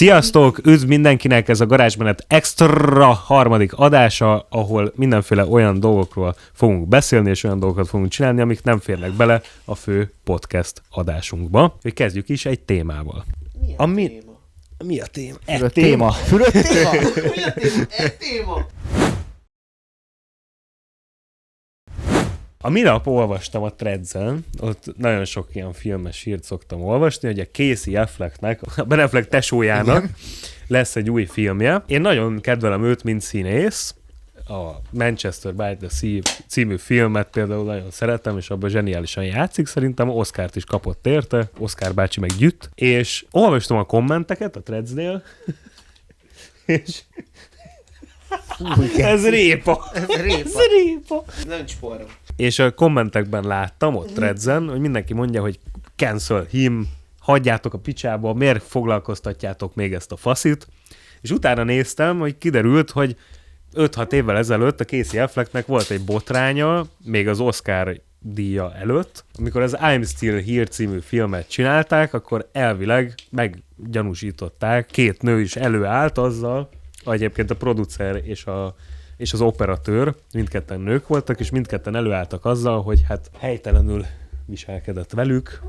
Sziasztok! Üdv mindenkinek! Ez a Garázsmenet extra harmadik adása, ahol mindenféle olyan dolgokról fogunk beszélni, és olyan dolgokat fogunk csinálni, amik nem férnek bele a fő podcast adásunkba. Hogy kezdjük is egy témával. Mi a téma? Fülöt téma. Fülöt téma? Mi a téma? Egy téma? A minap olvastam a Threads-en, ott nagyon sok ilyen filmes hírt szoktam olvasni, hogy a Casey Afflecknek, a Ben Affleck tesójának lesz egy új filmje. Én nagyon kedvelem őt, mint színész. A Manchester by the Sea című filmet például nagyon szeretem, és abban zseniálisan játszik. Szerintem Oscart is kapott érte, Oscar bácsi meg gyütt. És olvastam a kommenteket a Threads-nél, és... Ez répa. Ez répa. Nem spórom. És a kommentekben láttam ott Threads-en, hogy mindenki mondja, hogy cancel him, hagyjátok a picsába, miért foglalkoztatjátok még ezt a faszit. És utána néztem, hogy kiderült, hogy 5-6 évvel ezelőtt a Casey Afflecknek volt egy botránya, még az Oscar díja előtt, amikor az I'm Still Here című filmet csinálták, akkor elvileg meggyanúsították, 2 nő is előállt azzal, egyébként a producer és az operatőr, mindketten nők voltak, és mindketten előálltak azzal, hogy hát helytelenül viselkedett velük,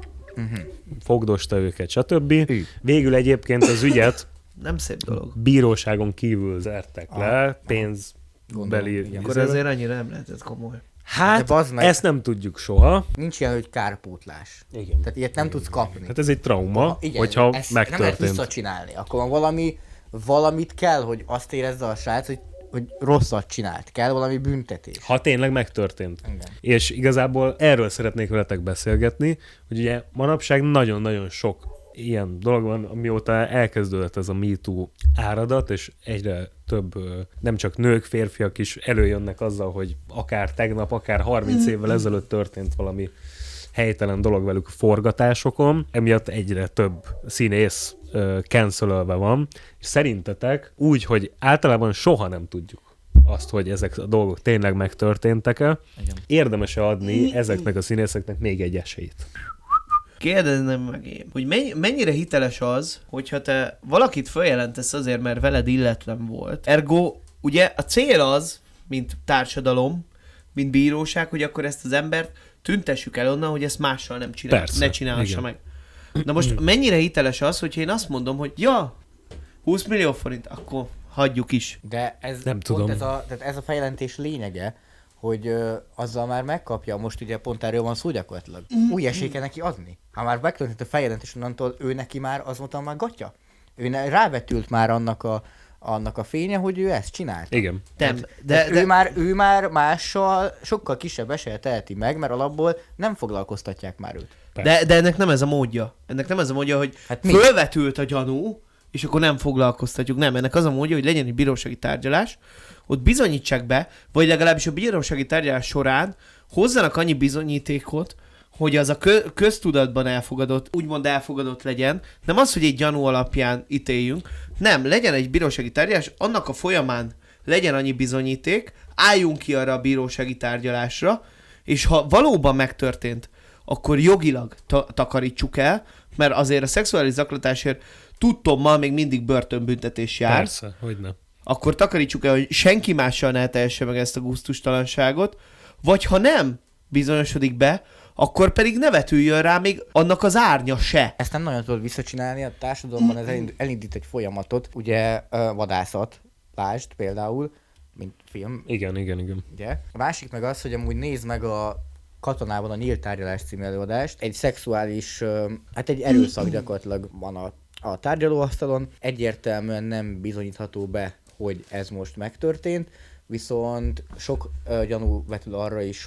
fogdosta őket, stb. Végül egyébként az ügyet Nem szép dolog. bíróságon kívül zárták le, pénzbeli... Akkor azért annyira nem lehet ez komoly. Hát, ezt nem tudjuk soha. Nincs ilyen, hogy kárpótlás. Igen. Tehát ilyet nem tudsz kapni. Hát ez egy trauma, Igen, hogyha ezt nem lehet megtörtént. visszacsinálni. Akkor valamit kell, hogy azt érezze a srác, hogy rosszat csinált. Kell valami büntetés. Ha tényleg megtörtént. Igen. És igazából erről szeretnék veletek beszélgetni, hogy ugye manapság nagyon-nagyon sok ilyen dolog van, amióta elkezdődött ez a MeToo áradat, és egyre több, nem csak nők, férfiak is előjönnek azzal, hogy akár tegnap, akár 30 évvel ezelőtt történt valami helytelen dolog velük forgatásokon, emiatt egyre több színész cancelölve van, és szerintetek úgy, hogy általában soha nem tudjuk azt, hogy ezek a dolgok tényleg megtörténtek-e, érdemes-e adni ezeknek a színészeknek még egy esélyt? Kérdeznem meg én, hogy mennyire hiteles az, hogyha te valakit feljelentesz azért, mert veled illetlen volt. Ergo, ugye a cél az, mint társadalom, mint bíróság, hogy akkor ezt az embert tüntessük el onnan, hogy ezt mással nem csinál, Persze, ne csinálhassa igen. meg. Na most mennyire hiteles az, hogyha én azt mondom, hogy ja, 20 millió forint, akkor hagyjuk is. De ez Nem pont tudom. tehát ez a feljelentés lényege, hogy azzal már megkapja, most ugye pont erről van szó gyakorlatilag. Új esély kell neki adni. Ha már megtörtént a feljelentés, onnantól ő neki már azóta már gatya. Rávetült már annak a fénye, hogy ő ezt csinálta. Igen. Ő már mással sokkal kisebb eséllyel teheti meg, mert alapból nem foglalkoztatják már őt. De ennek nem ez a módja. Ennek nem ez a módja, hogy Hát mi? fölvetült a gyanú, és akkor nem foglalkoztatjuk. Nem, ennek az a módja, hogy legyen egy bírósági tárgyalás, ott bizonyítsák be, vagy legalábbis a bírósági tárgyalás során hozzanak annyi bizonyítékot, hogy az a köztudatban elfogadott, úgymond elfogadott legyen, nem az, hogy egy gyanú alapján ítéljünk, nem, legyen egy bírósági tárgyalás, annak a folyamán legyen annyi bizonyíték, álljunk ki arra a bírósági tárgyalásra, és ha valóban megtörtént, akkor jogilag takarítsuk el, mert azért a szexuális zaklatásért tudtommal még mindig börtönbüntetés jár. Persze, hogyne. Akkor takarítsuk el, hogy senki mással ne tehesse meg ezt a gusztustalanságot, vagy ha nem bizonyosodik be, akkor pedig ne vetüljön rá még annak az árnya se. Ezt nem nagyon tudod visszacsinálni, a társadalomban ez elindít egy folyamatot, ugye vadászat, lásd például, mint film, Igen. ugye. A másik meg az, hogy amúgy nézd meg a Katonában a Nyílt Tárgyalás című előadást, egy szexuális, hát egy erőszak gyakorlatilag van a tárgyalóasztalon, egyértelműen nem bizonyítható be, hogy ez most megtörtént, viszont sok gyanú vetül arra is,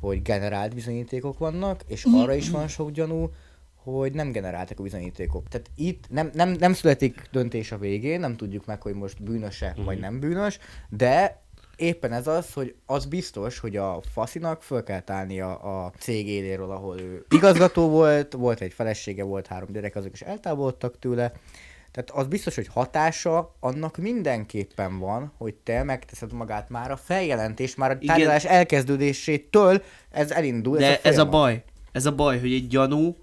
hogy generált bizonyítékok vannak, és arra is van sok gyanú, hogy nem generáltak a bizonyítékok. Tehát itt nem születik döntés a végén, nem tudjuk meg, hogy most bűnöse vagy nem bűnös, de éppen ez az, hogy az biztos, hogy a faszinak föl kell állnia a cég éléről, ahol ő igazgató volt egy felesége, volt 3 gyerek, azok is eltávolodtak tőle. Tehát az biztos, hogy hatása annak mindenképpen van, hogy te megteszed magát már a feljelentés, már a tárgyalás elkezdődésétől ez elindul. De ez a baj, hogy egy gyanú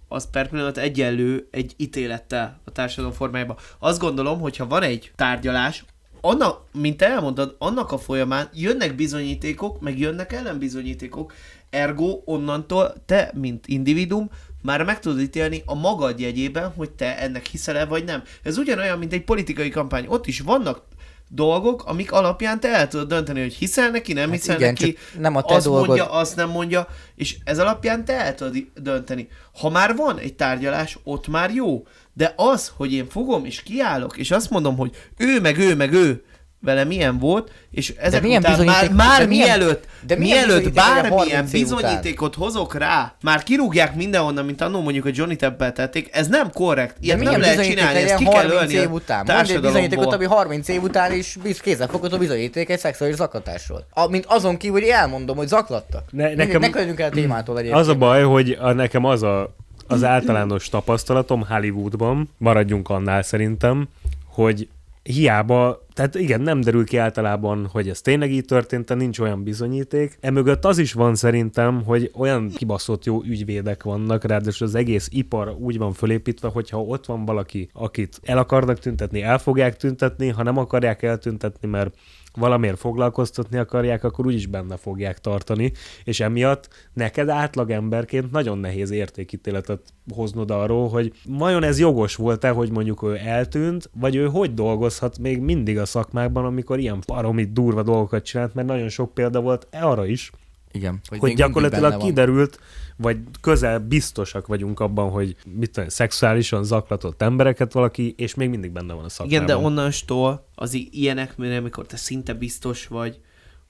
az per pillanat egyenlő egy ítélettel a társadalom formájában. Azt gondolom, hogyha van egy tárgyalás, annak, mint elmondtad, annak a folyamán jönnek bizonyítékok, meg jönnek ellenbizonyítékok, ergo onnantól te, mint individuum, már meg tudod ítélni a magad jegyében, hogy te ennek hiszel-e vagy nem. Ez ugyanolyan, mint egy politikai kampány. Ott is vannak dolgok, amik alapján te el tudod dönteni, hogy hiszel neki, nem hiszel igen, neki, nem a te azt dolgod. mondja, azt nem mondja, és ez alapján te el tudod dönteni. Ha már van egy tárgyalás, ott már jó. De az, hogy én fogom és kiállok, és azt mondom, hogy ő meg ő vele milyen volt, és ezek milyen után bizonyíték- már de milyen- mielőtt de milyen mielőtt bizonyíték vagy a bármilyen 30 év után? bizonyítékot hozok rá, már kirúgják mindenhonnan, mint annól mondjuk a Johnny Deppel tették, ez nem korrekt. Ilyet nem lehet csinálni, ezt ki kell 30 ölni év a után? Mondj egy bizonyítékot, társadalomból. ami 30 év után is kézzelfogható bizonyíték egy szexuális zaklatásról. Mint azon kívül, hogy elmondom, hogy zaklattak. Ne könyörünk el a témától egyébként. Az a baj, hogy nekem az általános tapasztalatom Hollywoodban, maradjunk annál szerintem, hogy hiába, tehát igen, nem derül ki általában, hogy ez tényleg így történt, nincs olyan bizonyíték. Emögött az is van szerintem, hogy olyan kibaszott jó ügyvédek vannak, ráadásul az egész ipar úgy van fölépítve, hogyha ott van valaki, akit el akarnak tüntetni, el fogják tüntetni, ha nem akarják eltüntetni, mert valamiért foglalkoztatni akarják, akkor úgyis benne fogják tartani, és emiatt neked átlagemberként nagyon nehéz értékítéletet hoznod arról, hogy vajon ez jogos volt-e, hogy mondjuk ő eltűnt, vagy ő hogy dolgozhat még mindig a szakmákban, amikor ilyen baromi durva dolgokat csinált, mert nagyon sok példa volt arra is, igen, hogy még gyakorlatilag mindig benne van. kiderült, vagy közel biztosak vagyunk abban, hogy mit tudom, szexuálisan zaklatott embereket valaki, és még mindig benne van a szakmában. Igen, de onnantól az ilyenek, mert amikor te szinte biztos vagy,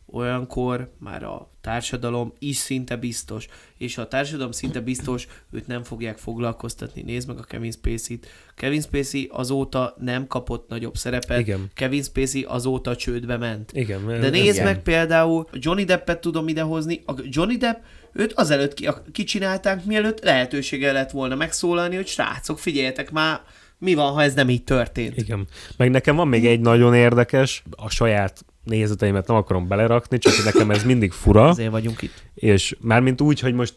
olyankor már a társadalom is szinte biztos, és ha a társadalom szinte biztos, őt nem fogják foglalkoztatni. Nézd meg a Kevin Spacey-t. Kevin Spacey azóta nem kapott nagyobb szerepet, Igen. Kevin Spacey azóta csődbe ment. Igen, De nézd igen. meg például, Johnny Deppet tudom idehozni, a Johnny Depp, őt azelőtt kicsinálták, mielőtt lehetősége lett volna megszólalni, hogy srácok, figyeljetek már, mi van, ha ez nem így történt. Igen. Meg nekem van még egy nagyon érdekes, a saját nézeteimet nem akarom belerakni, csak nekem ez mindig fura, Azért vagyunk itt. és mármint úgy, hogy most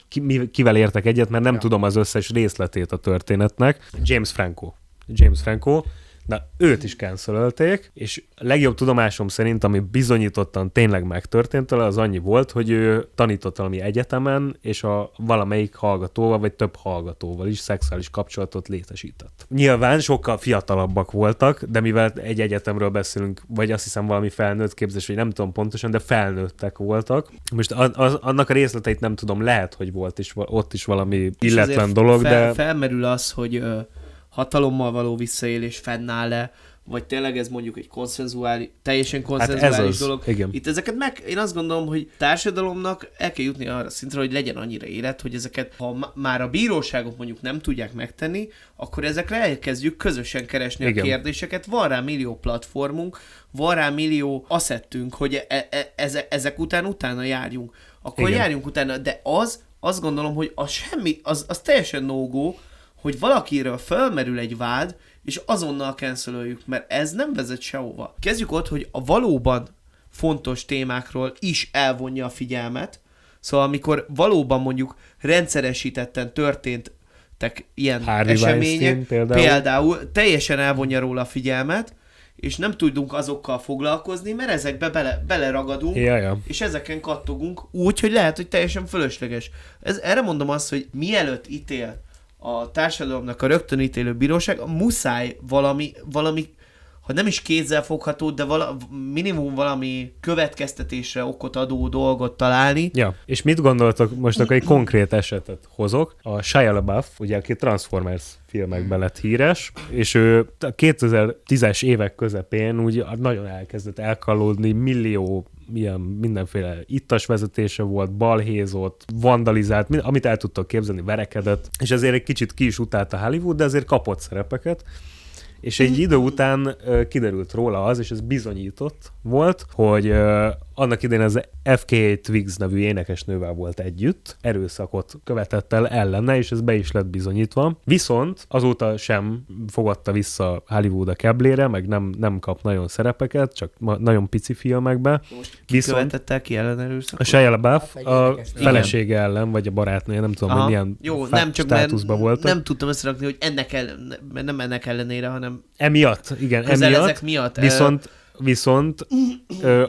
kivel értek egyet, mert nem Ja. tudom az összes részletét a történetnek. James Franco, na őt is cancelölték, és a legjobb tudomásom szerint, ami bizonyítottan tényleg megtörtént vele, az annyi volt, hogy ő tanított valami egyetemen, és a valamelyik hallgatóval, vagy több hallgatóval is szexuális kapcsolatot létesített. Nyilván sokkal fiatalabbak voltak, de mivel egy egyetemről beszélünk, vagy azt hiszem valami felnőtt képzés, vagy nem tudom pontosan, de felnőttek voltak. Most annak a részleteit nem tudom, lehet, hogy volt is, ott is valami És illetlen azért dolog, de... Felmerül az, hogy hatalommal való visszaélés fennáll-e, vagy tényleg ez mondjuk egy teljesen konszenzuális az, dolog. igen. Itt ezeket én azt gondolom, hogy társadalomnak el kell jutni arra szintre, hogy legyen annyira élet, hogy ezeket, ha már a bíróságok mondjuk nem tudják megtenni, akkor ezekre elkezdjük közösen keresni Igen. a kérdéseket. Van rá millió platformunk, van rá millió asszettünk, hogy ezek utána járjunk. Akkor Igen. járjunk utána, de azt gondolom, hogy az teljesen no-go, hogy valakiről felmerül egy vád, és azonnal cancelöljük, mert ez nem vezet sehova. Kezdjük ott, hogy a valóban fontos témákról is elvonja a figyelmet, szóval amikor valóban mondjuk rendszeresítetten történtek ilyen Harvey események, Weinstein például teljesen elvonja róla a figyelmet, és nem tudunk azokkal foglalkozni, mert ezekbe beleragadunk, Ja. és ezeken kattogunk úgy, hogy lehet, hogy teljesen fölösleges. Erre mondom azt, hogy mielőtt ítél a társadalomnak a rögtön ítélő bíróság, muszáj valami, ha nem is kézzelfogható, de minimum valami következtetésre okot adó dolgot találni. Ja, és mit gondoltok, most akkor egy konkrét esetet hozok. A Shia LaBeouf, ugye, aki Transformers filmekben lett híres, és ő a 2010-es évek közepén úgy nagyon elkezdett elkallódni, millió ilyen mindenféle ittas vezetése volt, balhézott, vandalizált, amit el tudtak képzelni, verekedett, és ezért egy kicsit ki is utálta Hollywood, de azért kapott szerepeket. És egy idő után kiderült róla az, és ez bizonyított volt, hogy annak idején az FKA Twigs nevű énekesnővel volt együtt, erőszakot követett el ellene, és ez be is lett bizonyítva. Viszont azóta sem fogadta vissza Hollywood a keblére, meg nem kap nagyon szerepeket, csak nagyon pici filmekbe. Most ki követett el ki ellen erőszakot? A Shia LaBeouf a énekesnő. felesége ellen, vagy a barátnője, nem tudom, hogy milyen jó, nem csak státuszban voltak. nem tudtam összerakni, hogy nem ennek ellenére, hanem Emiatt, igen, ezek miatt. Viszont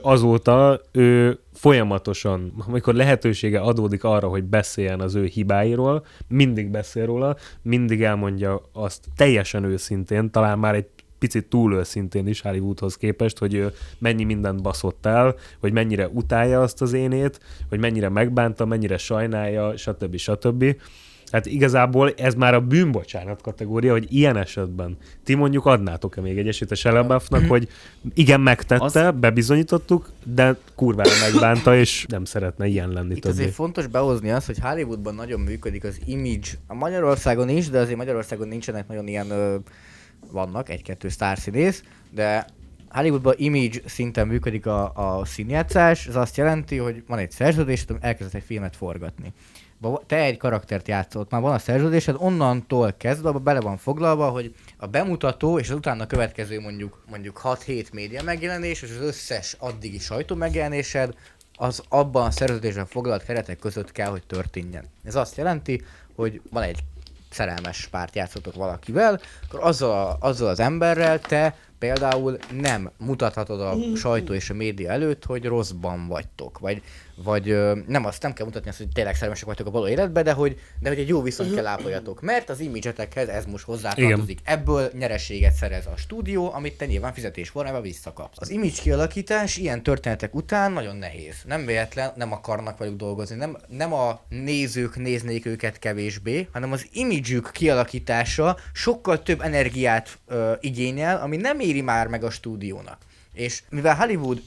azóta ő folyamatosan, amikor lehetősége adódik arra, hogy beszéljen az ő hibáiról, mindig beszél róla, mindig elmondja azt teljesen őszintén, talán már egy picit túl őszintén is Hollywoodhoz képest, hogy ő mennyi mindent baszott el, hogy mennyire utálja azt az énét, hogy mennyire megbánta, mennyire sajnálja, stb. Hát igazából ez már a bűnbocsánat kategória, hogy ilyen esetben ti mondjuk adnátok-e még egy esélyt a Shia LaBeoufnak, hogy igen, megtette, bebizonyítottuk, de kurvára megbánta, és nem szeretne ilyen lenni Itt többé. azért fontos behozni azt, hogy Hollywoodban nagyon működik az image. A Magyarországon is, de azért Magyarországon nincsenek nagyon ilyen, vannak egy-kettő sztárszínész, de Hollywoodban image szinten működik a színjátszás. Ez azt jelenti, hogy van egy szerződés, elkezdett egy filmet forgatni. Te egy karaktert játszott, már van a szerződésed, onnantól kezdve abba bele van foglalva, hogy a bemutató és az utána következő mondjuk 6-7 média megjelenés, és az összes addigi sajtó megjelenésed, az abban a szerződésben foglalt keretek között kell, hogy történjen. Ez azt jelenti, hogy van egy szerelmes párt játszotok valakivel, akkor azzal az emberrel te például nem mutathatod a sajtó és a média előtt, hogy rosszban vagytok, vagy nem kell mutatni azt, hogy tényleg szerelmesek vagytok a való életben, de hogy egy jó viszonyt kell ápoljatok, mert az image-etekhez ez most hozzátartozik. Ebből nyereséget szerez a stúdió, amit te nyilván fizetés formában visszakapsz. Az image kialakítás ilyen történetek után nagyon nehéz. Nem véletlen, nem akarnak velük dolgozni, nem a nézők néznék őket kevésbé, hanem az image-ük kialakítása sokkal több energiát igényel, ami nem éri már meg a stúdiónak. És mivel Hollywood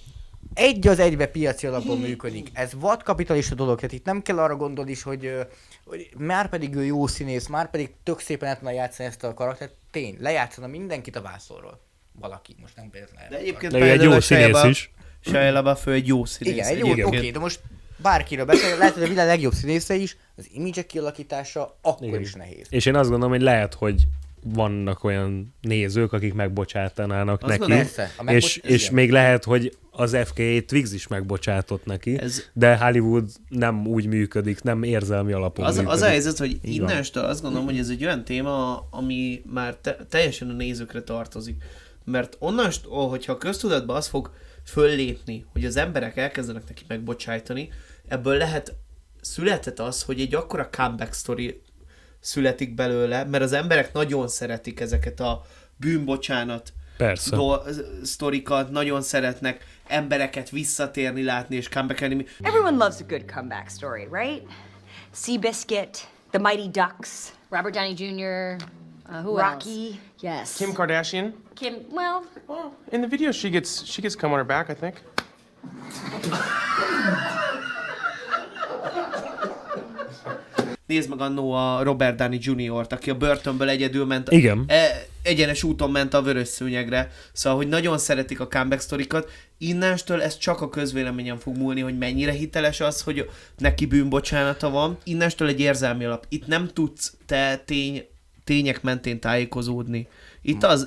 egy az egybe piaci alapon működik. Ez vadkapitalista dolog, tehát itt nem kell arra gondolni is, hogy már pedig ő jó színész, már pedig tök szépen el tudna játszani ezt a karaktert, lejátszana mindenkit a vászonról. Valaki, most nem például. De egyébként egy jó színész is. Shia LaBeouf egy jó színész. Igen, egy jó, oké, de most bárkiről beszél, lehet, hogy a világ legjobb színésze is, az image kialakítása akkor is nehéz. És én azt gondolom, hogy lehet, hogy vannak olyan nézők, akik megbocsátanának neki, persze, és még lehet, hogy az FKA Twigs is megbocsátott neki, de Hollywood nem úgy működik, nem érzelmi alapon működik. Az a helyzet, hogy innentől azt gondolom, hogy ez egy olyan téma, ami már teljesen a nézőkre tartozik. Mert onnantól, hogyha a köztudatban az fog föllépni, hogy az emberek elkezdenek neki megbocsájtani, ebből született az, hogy egy akkora comeback story születik belőle, mert az emberek nagyon szeretik ezeket a bűnbocsánat sztorikat, nagyon szeretnek embereket visszatérni, látni és comebackelni. Everyone loves a good comeback story, right? Seabiscuit, The Mighty Ducks, Robert Downey Jr., who Rocky, else? Yes. Kim Kardashian. Well, In the video she gets cum on her back, I think. Nézd meg annó a Robert Downey Jr.-t, aki a börtönből egyedül ment. Igen. Egyenes úton ment a vörös szőnyegre. Szóval, hogy nagyon szeretik a comeback sztorikat. Innenstől ez csak a közvéleményen fog múlni, hogy mennyire hiteles az, hogy neki bűnbocsánata van. Innenstől egy érzelmi alap. Itt nem tudsz te tények mentén tájékozódni.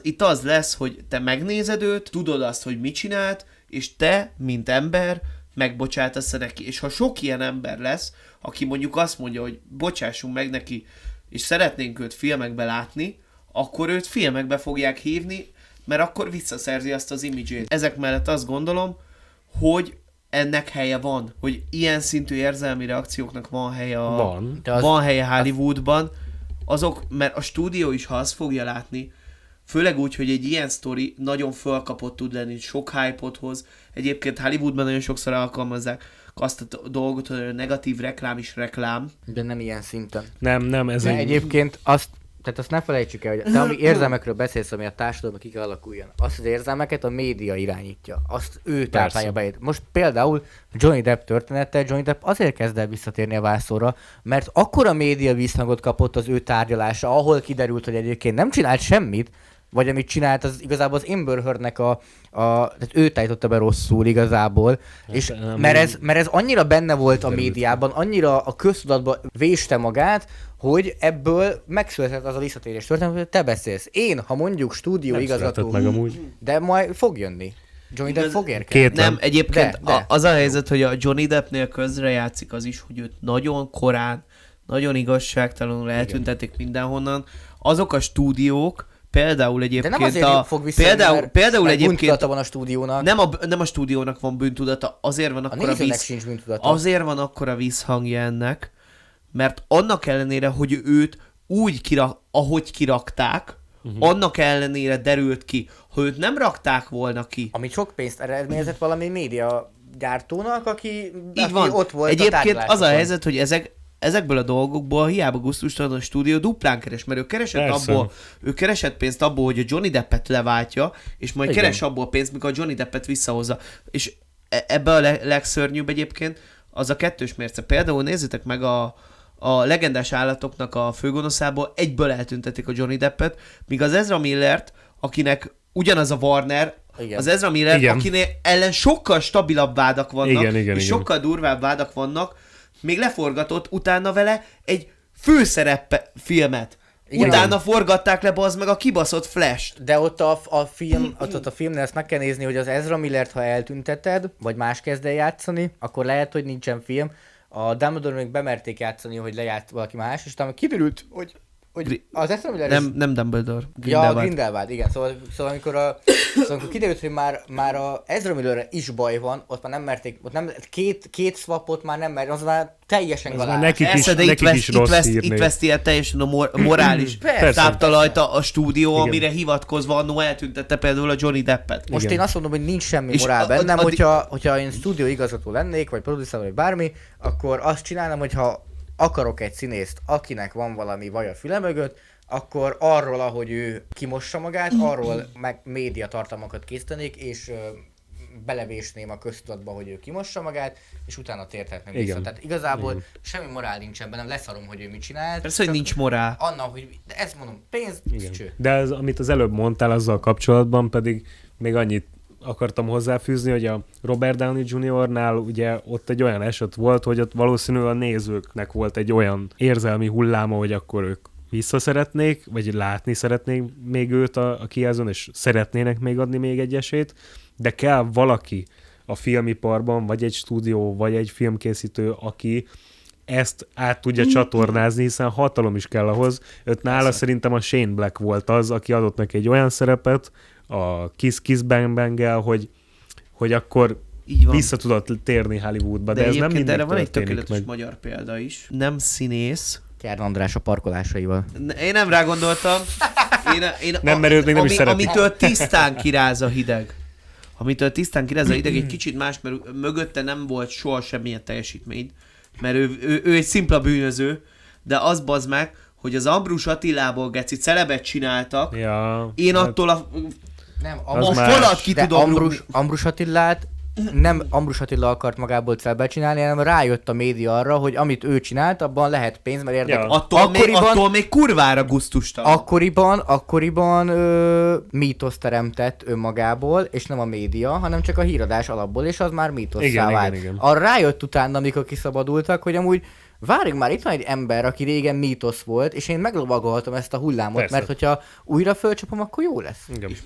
Itt az lesz, hogy te megnézed őt, tudod azt, hogy mit csinált, és te, mint ember, megbocsátasz neki. És ha sok ilyen ember lesz, aki mondjuk azt mondja, hogy bocsássunk meg neki, és szeretnénk őt filmekbe látni, akkor őt filmekbe fogják hívni, mert akkor visszaszerzi azt az imidzsét. Ezek mellett azt gondolom, hogy ennek helye van, hogy ilyen szintű érzelmi reakcióknak van helye van helye Hollywoodban, mert a stúdió is, ha azt fogja látni, főleg úgy, hogy egy ilyen sztori nagyon fölkapott tud lenni, sok hype-ot hoz. Egyébként Hollywoodban nagyon sokszor alkalmazzák azt a dolgot, hogy a negatív reklám is reklám. De nem ilyen szinten. Nem, ez egy... Egyébként tehát azt ne felejtsük el, hogy te ami érzelmekről beszélsz, ami a társadalomban ki kell alakuljon, azt az érzelmeket a média irányítja. Azt ő táplálja be. Most például Johnny Depp története, Johnny Depp azért kezd el visszatérni a vászonra, mert akkora média visszhangot kapott az ő tárgyalása, ahol kiderült, hogy egyébként nem csinált semmit, vagy amit csinált, az igazából az Amber Heardnek tehát ő tájtotta be rosszul igazából, és mert ez annyira benne volt a médiában, annyira a köztudatban véste magát, hogy ebből megszületett az a visszatérés történet, hogy te beszélsz. Én, ha mondjuk stúdióigazgató, meg amúgy. de majd fog jönni. Johnny Depp fog érkezni. Nem, egyébként De. az a helyzet, hogy a Johnny Deppnél közre játszik az is, hogy őt nagyon korán, nagyon igazságtalanul eltüntették mindenhonnan. Azok a stúdiók, például De egyébként nem azért fog visszajönni, például egyébként bűntudata van a stúdiónak. nem a stúdiónak van bűntudata, azért van A akkor nézőnek sincs bűntudata. azért van akkor a vízhangja ennek, mert annak ellenére, hogy őt úgy ahogy kirakták, annak ellenére derült ki, hogy őt nem rakták volna ki. Ami sok pénzt eredményezett valami média gyártónak, aki van. ott volt Egyébként a az a helyzet, hogy ezekből a dolgokból hiába gusztustalan a stúdió duplán keres, mert ő keresett pénzt abból, hogy a Johnny Deppet leváltja, és majd Igen. keres abból pénzt, mikor a Johnny Deppet visszahozza. És ebbe a legszörnyűbb egyébként az a kettős mérce. Például nézzétek meg a legendás állatoknak a főgonoszából egyből eltüntetik a Johnny Deppet, míg az Ezra Millert, akinek ugyanaz a Warner, Igen. az Ezra Miller, Igen. akinek ellen sokkal stabilabb vádak vannak, Igen. sokkal durvább vádak vannak, még leforgatott utána vele egy főszerep filmet. Igen. Utána forgatták le bazd meg a kibaszott Flash-t. De ott a filmnél ezt meg kell nézni, hogy az Ezra Millert, ha eltünteted, vagy más kezd el játszani, akkor lehet, hogy nincsen film. A Dumbledore még bemerték játszani, hogy lejárt valaki más, és utána kiderült, hogy az Ezra Miller... Nem Dumbledore. Grindelwald, igen. Szóval amikor kiderült, hogy már a Ezra Millerre is baj van, ott már nem merték, ott nem, két swapot már nem merték, az már teljesen Az már galás. nekik is, Persze, de nekik is rossz hír itt még. veszti el teljesen a morális Persze. táptalajt a stúdió, Igen. amire hivatkozva annó eltüntette például a Johnny Deppet. Most Igen. én azt mondom, hogy nincs semmi És morál bennem, addig- hogyha én stúdió igazgató lennék, vagy producer, vagy bármi, akkor azt csinálnám, hogyha akarok egy színészt, akinek van valami vaj a füle mögött, akkor arról, ahogy ő kimossa magát, arról meg média tartalmakat készítenék, és belevésném a köztudatba, hogy ő kimossa magát, és utána térhetnek vissza. Igen. Tehát igazából semmi morál nincsen bennem, leszarom, hogy ő mit csinált. Persze, hogy csak nincs morál. Annak, hogy de ezt mondom, pénz, Igen. cső. De ez, amit az előbb mondtál azzal kapcsolatban, pedig még annyit akartam hozzáfűzni, hogy a Robert Downey Jr.-nál ugye ott egy olyan eset volt, hogy ott valószínűleg a nézőknek volt egy olyan érzelmi hulláma, hogy akkor ők visszaszeretnék, vagy látni szeretnék még őt a kijelzőn, és szeretnének még adni még egy esélyt, de kell valaki a filmiparban, vagy egy stúdió, vagy egy filmkészítő, aki ezt át tudja csatornázni, hiszen hatalom is kell ahhoz. Őt nála szerintem a Shane Black volt az, aki adott neki egy olyan szerepet a Kiss Bang Bang-gel, hogy akkor Így van. vissza tudott térni Hollywoodba, de ez nem egyébként mindig erre van egy történik tökéletes meg. magyar példa is. Nem színész. Kern András a parkolásaival. Én nem rá gondoltam. Nem, mert őt még nem is szeretik. Amitől tisztán kiráz a hideg. Egy kicsit más, mert mögötte nem volt soha semmilyen teljesítmény, mert ő egy szimpla bűnöző, de az bazd meg, hogy az Ambrus Attilából geci celebet csináltak, Ja, én attól a Nem, Az más. falat ki de tudom rúgni. Ambrus Attillát nem Ambrus Attila akart magából celebet csinálni, hanem rájött a média arra, hogy amit ő csinált, abban lehet pénz, mert érdekel. Ja. Attól még kurvára gusztustalan. Akkoriban mítoszt teremtett önmagából, és nem a média, hanem csak a híradás alapból, és az már mítosszá Igen, vált. igen. Arra rájött utána, amikor kiszabadultak, hogy amúgy várjunk már, itt van egy ember, aki régen mítosz volt, és én meglovagoltam ezt a hullámot, Persze. mert hogyha újra fölcsapom, akkor jó lesz. igen. És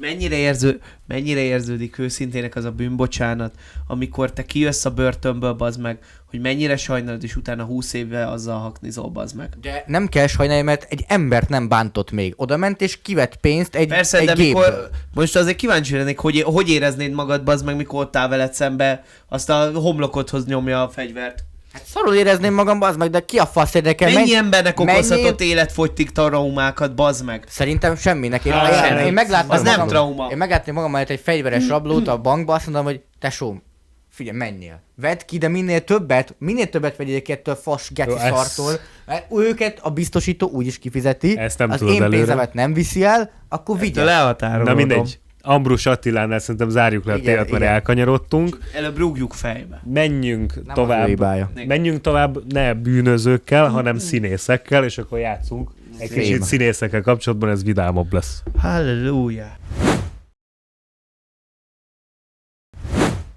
mennyire érződik őszintének az a bűnbocsánat, amikor te kijössz a börtönből, bazd meg, hogy mennyire sajnálod, és utána 20 évvel azzal haknizol, bazd meg. De nem kell sajnálni, mert egy embert nem bántott még. Oda ment és kivett pénzt egy Persze, de gépből. mikor, most azért kíváncsi lennék, hogy éreznéd magad, bazd meg, mikor ott áll veled szembe, azt a homlokodhoz nyomja a fegyvert. Hát szarul érezném magam, bazd meg, de ki a fasz érdekel? Mennyi embernek okozhatott mennyi- életfogytig traumákat, bazd meg? Szerintem semminek. Én meglátnám Az nem magam, trauma. Én meglátnám magam előtt egy fegyveres rablót a bankba, azt mondom, hogy tesóm, figyelj, menjél. Vedd ki, de minél többet vegyék ettől fas geci Jó, ez- szartól. Mert őket a biztosító úgyis kifizeti. Ezt nem az tudod én előre. pénzemet nem viszi el, akkor Ettől vigye. lehatárolódom. Na mindegy. Ambrus Attilánál szerintem zárjuk le a Igen, télet, mert igen. elkanyarodtunk. Előbb rúgjuk fejbe. Menjünk Nem az ő tovább. hibája. Menjünk tovább ne bűnözőkkel, hanem színészekkel, és akkor játszunk Egy kicsit színészekkel kapcsolatban ez vidámabb lesz. Halleluja.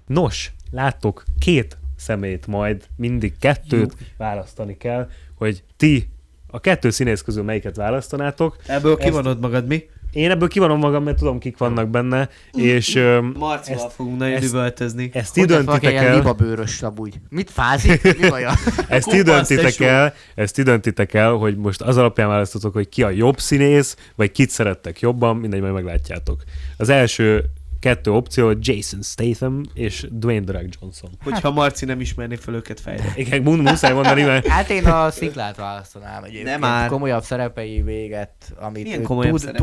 Nos, láttok 2 szemét majd, mindig 2 választani kell, hogy ti a 2 színész közül melyiket választanátok. Ebből kivonod magad, mi? Én ebből kivonom magam, mert tudom, kik vannak benne, és Marcival fogunk nagyon üvöltözni. ezt ti döntitek Ilyen el. libabőrös amúgy. Mit fázik? Mi baja? Ezt ti döntitek el, hogy most az alapján választotok, hogy ki a jobb színész, vagy kit szerettek jobban, mindegy, majd meglátjátok. Az első 2 opció Jason Statham és Dwayne The Rock Johnson. Hogyha Marci nem ismerné fel őket fejre. Igen, muszáj mondani, mert Hát én a Sziklát választanám egyébként. Nem már. Komolyabb szerepei véget, amit Milyen ő komolyabb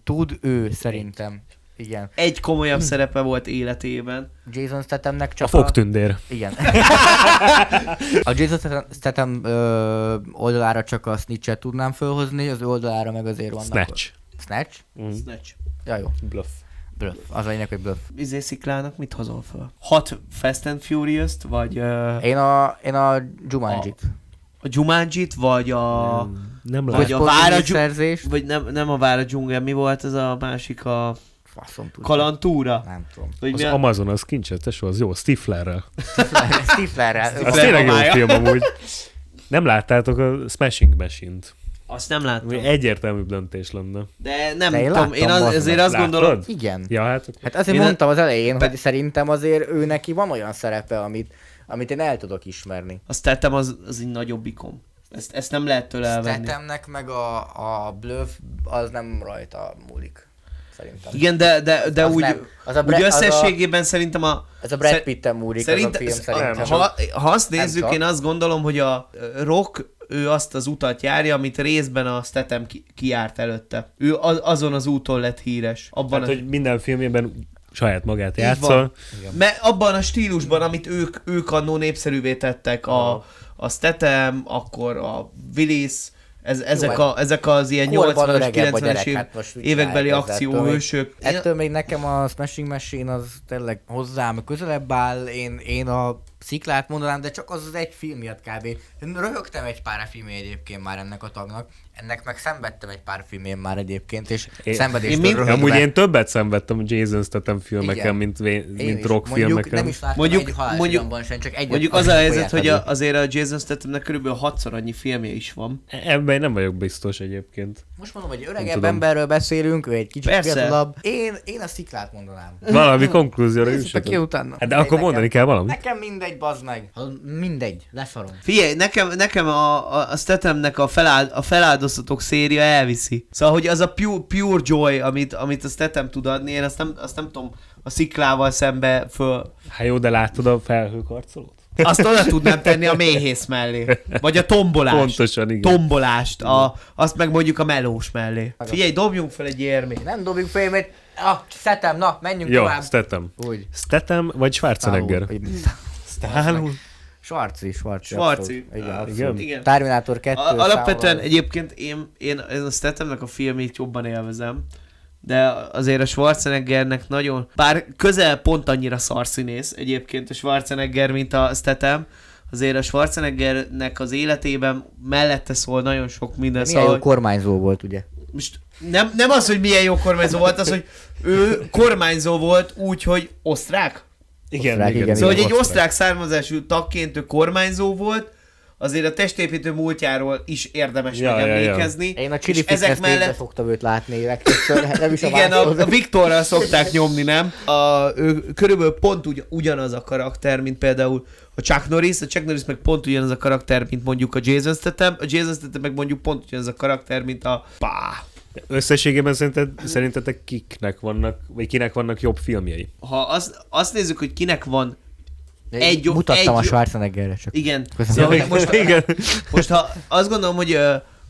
tud ő szerintem. Igen. Egy komolyabb szerepe volt életében. Jason Stathamnek csak a fogtündér. Igen. A Jason Statham oldalára csak a Snitch-et tudnám fölhozni, az ő oldalára meg azért vannak... Snatch. Snatch? Snatch. Ja, jó. Bluff. Bluff. Az a lényeg, hogy bluff. Sziklának mit hozol fel? 6 Fast and Furious-t, vagy Én a Jumanjit. a Jumanjit, vagy a... Nem Vagy lát. a Vára szerzés. Vagy nem a Vára dzsungel, mi volt ez a másik, a Faszom tudja. Kalantúra? Nem tudom. Vagy Az mi a... Amazon, az kincses, tesó, az jó, Stiflerrel. Stiflerrel. Az tényleg jó hamája. film amúgy. Nem láttátok a Smashing Machine-t? Azt nem láttam. Ami egyértelműbb döntés lenne. De nem De én tudom, én láttam, azért azt Láttad? gondolom... Igen. Ja, hát Hát azért Én mondtam az elején, hogy szerintem azért ő neki van olyan szerepe, amit én el tudok ismerni. Azt tettem, az egy nagyobbikom. Ezt nem lehet tőle elvenni. Stathamnek meg a Bluff, az nem rajta múlik. Szerintem. Igen, de Az úgy, nem. úgy összességében szerintem Ez a Brad Pitt-en múlik az a film szerintem. ha azt nézzük, csak. én azt gondolom, hogy a Rock, ő azt az utat járja, amit részben a Statham kijárt előtte. Ő azon az úton lett híres. Abban hát, hogy minden filmjében saját magát Így játszol. van. Mert abban a stílusban, amit ők annó népszerűvé tettek, a Statham, akkor a Willis, ezek az ilyen Korban 80-as, öregebb a 90-es gyerek, hát most úgy évekbeli elkezdett, akcióhősök. Ettől még nekem a Smashing Machine az tényleg hozzám közelebb áll, én a Sziklát mondanám, de csak az egy film miatt kb. Én röhögtem egy pár filmé egyébként már ennek a tagnak, ennek meg szenvedtem egy pár filmén már egyébként, és szenvedéstől röhögve. Amúgy én többet szenvedtem a Jason Statham filmeken, Igen. mint Rock Mondjuk filmeken. nem is láttam egy halálfilmben sem, csak egyet. Mondjuk az a helyzet, hogy azért a Jason Stathamnek körülbelül 6-szor annyi filmje is van. Ebben én nem vagyok biztos egyébként. Most mondom, hogy öregebb emberről beszélünk, ő egy kicsit Persze. fiatalabb. Én a Sziklát mondanám. Valami konklúzióra Nézzük ki jussatok. utána. Hát de akkor mondani kell valamit. Nekem mindegy, bazd meg. Mindegy, leszarom. Figyelj, nekem a Stathamnek a feláldoztatók széria elviszi. Szóval, hogy az a pure joy, amit a Statham tud adni, én azt nem tudom a Sziklával szembe föl... Hát jó, de láttad a felhőkarcolót? Azt oda tudnám tenni a méhész mellé. Vagy a tombolást. Pontosan, igen. Tombolást. Azt meg mondjuk a melós mellé. Figyelj, dobjunk fel egy érmét. Nem dobjuk fel, mert... Statham, na, menjünk Jó, tovább. Statham. Úgy. Statham vagy Schwarzenegger? Stallone. Schwarzi. Schwarzi. abszolút. Igen, abszolút. Igen. Terminator 2 Alapvetően számomra- egyébként én a Stathamnek a filmét jobban élvezem, de azért a Schwarzeneggernek nagyon... Bár közel pont annyira szarszínész egyébként a Schwarzenegger, mint a Statham, azért a Schwarzeneggernek az életében mellette szól nagyon sok minden. Milyen jó kormányzó volt, ugye? Most nem az, hogy milyen jó kormányzó volt, az, hogy ő kormányzó volt úgy, hogy osztrák. Igen. Szóval, hogy egy osztrák származású tagként ő kormányzó volt, azért a testépítő múltjáról is érdemes megemlékezni. Én a Chili És ezek Fitness mellett... mellett szoktam őt látni legtöbbször, nem is a igen, Vászon. a Viktorral szokták nyomni, nem? Ő körülbelül pont ugyanaz a karakter, mint például a Chuck Norris meg pont ugyanaz a karakter, mint mondjuk a Jason Statham meg mondjuk pont ugyanaz a karakter, mint a Összességében szerintetek kinek vannak jobb filmjei? Ha azt nézzük, hogy kinek van Mutattam a Schwarzeneggerre csak. igen. Köszönöm. Szóval, hogy Igen. most ha azt gondolom, hogy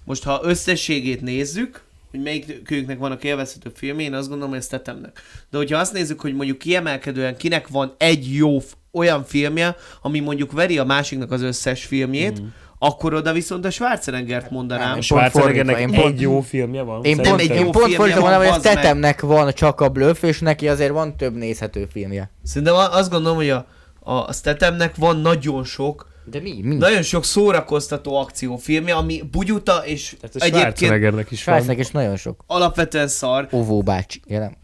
most ha összességét nézzük, hogy melyiküknek vannak élvezhető filmje, én azt gondolom, hogy ezt Stathamnek. De hogyha azt nézzük, hogy mondjuk kiemelkedően kinek van egy jó olyan filmje, ami mondjuk veri a másiknak az összes filmjét, akkor oda viszont a Schwarzeneggert mondanám. A Schwarzeneggernek Én pont- egy jó filmje van? Én Szerintem? pont, egy én jó pont filmje fordítom van, mondanám, hogy a bazd meg. Stathamnek van csak a Bluff, és neki azért van több nézhető filmje. Szerintem azt gondolom, hogy a Stathamnek van nagyon sok De mi? Nagyon sok szórakoztató akciófilmje, ami bugyuta, és Tehát a egyébként Schwarzeneggernek is van. Svájcnek is nagyon sok. alapvetően szar. Óvó bácsi, jelen.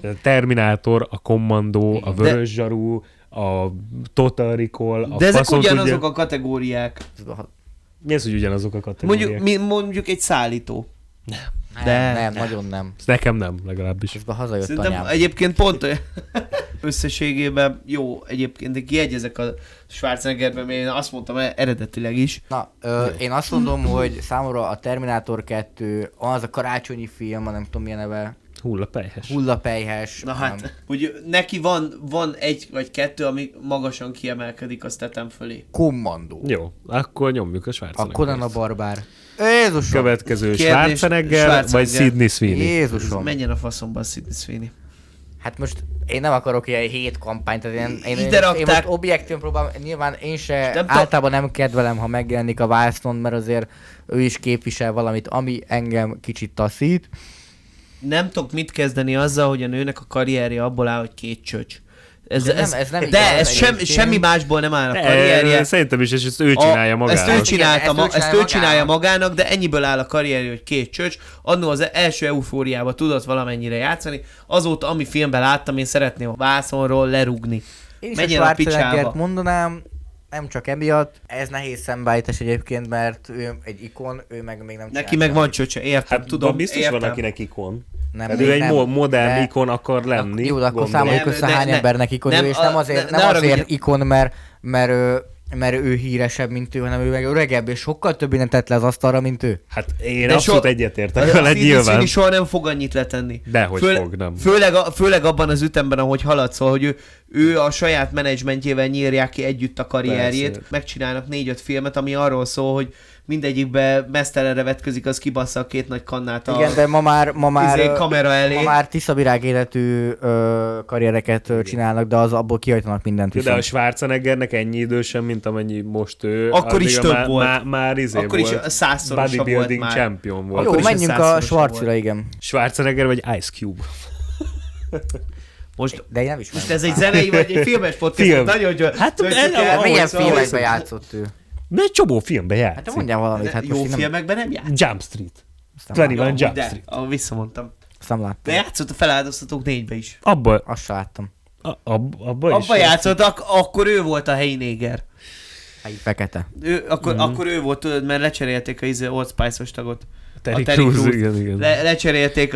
A Terminátor, a Kommandó, a Vörös Zsaru, a Total Recall, a De ezek faszon ugyanazok tudja. a kategóriák. Mi az, hogy ugyanazok a kategóriák? Mondjuk egy szállító. Nem, nagyon nem. Ez nekem nem, legalábbis. És hazajött Szerintem anyám. egyébként pont olyan összességében jó, egyébként kiegyezek a Schwarzeneggerben, mert én azt mondtam eredetileg is. Na, én azt mondom, hogy számomra a Terminátor 2, az a karácsonyi film, nem tudom milyen neve, Hullapelyhes. hullapelyhes. Na hát, hogy neki van egy vagy kettő, ami magasan kiemelkedik, azt tettem fölé. Kommandó. Jó, akkor nyomjuk a A Schwarzenegger. Conan a barbár. Jézusom! Következő Kérdés, Schwarzenegger vagy Schwarzenegger. Sydney Sweeney? Jézusom! Menjen a faszomba a Sydney Sweeney. Hát most én nem akarok ilyen hét kampányt, tehát én Ide rakták. most objektíven próbálom, nyilván én se Nem általában nem kedvelem, ha megjelenik a Wilson, mert azért ő is képvisel valamit, ami engem kicsit taszít. Nem tudok mit kezdeni azzal, hogy a nőnek a karrierje abból áll, hogy két csöcs. Ez nem de igaz ez egyébként. semmi másból nem áll a karrierje. Szerintem is, és ezt ő csinálja magának. Ezt ő csinálja magának, de ennyiből áll a karrierje, hogy két csöcs. Annó az első eufóriába tudott valamennyire játszani. Azóta, ami filmben láttam, én szeretném a vászonról lerúgni. Én is Menjen a a picsába. Schwarzeneggert mondanám, nem csak emiatt. Ez nehéz szembeállítás egyébként, mert ő egy ikon, ő meg még nem Neki csinál meg van semmit. csöcse, értem, Hát tudom, biztos értem. van, akinek ikon. Nem, Hát még ő egy nem, modern de- ikon akar lenni. Jó, de akkor gondolom. számoljuk össze hány embernek ikon ő, és nem azért, ne nem arra azért vigyél. ikon, mert ő híresebb, mint ő, hanem ő meg öregebb, és sokkal több mindent tett le az asztalra, mint ő. Hát én De abszolút so- egyetértek A vele, Sydney nyilván. Sweeney soha nem fog annyit letenni. Dehogy fog, nem. Főleg abban az ütemben, ahogy haladsz, hogy ő a saját menedzsmentjével nyírják ki együtt a karrierjét, Persze. megcsinálnak 4-5 filmet, ami arról szól, hogy mindegyikbe mesztelenre vetközik, az kibassza a két nagy kannát a Igen, de ma már kamera elé. ma már tiszavirág életű karriereket csinálnak, de az abból kihajtanak mindent De a viszont. Schwarzeneggernek ennyi idősen, mint amennyi most ő. Akkor is addigra több volt. Már Akkor is volt. 100-szorosa volt Bodybuilding már. champion volt. Jó, akkor is menjünk a 100-szorosa Schwarzira, igen. Schwarzenegger vagy Ice Cube? Most De én nem is most ez egy zenei vagy egy filmes podcast? Film. Nagyon gyors. Hát, Milyen szóval- filmekben játszott ő? Mert egy csomó filmbe Hát játszik. te mondjál valamit, hát Jó most én nem, filmekben nem játszott. Jump Street. azt nem, 21 Jump De, Street. visszamondtam. azt nem De láttam. játszott a Feláldoztatók 4-be is. Abba Azt sem láttam. abba is. Abba játszott, akkor ő volt a helyi néger. Helyi fekete. Akkor ő volt, tudod, mert lecserélték a Old Spice-os tagot. Terry Terry Crews, Crews. igen. Lecserélték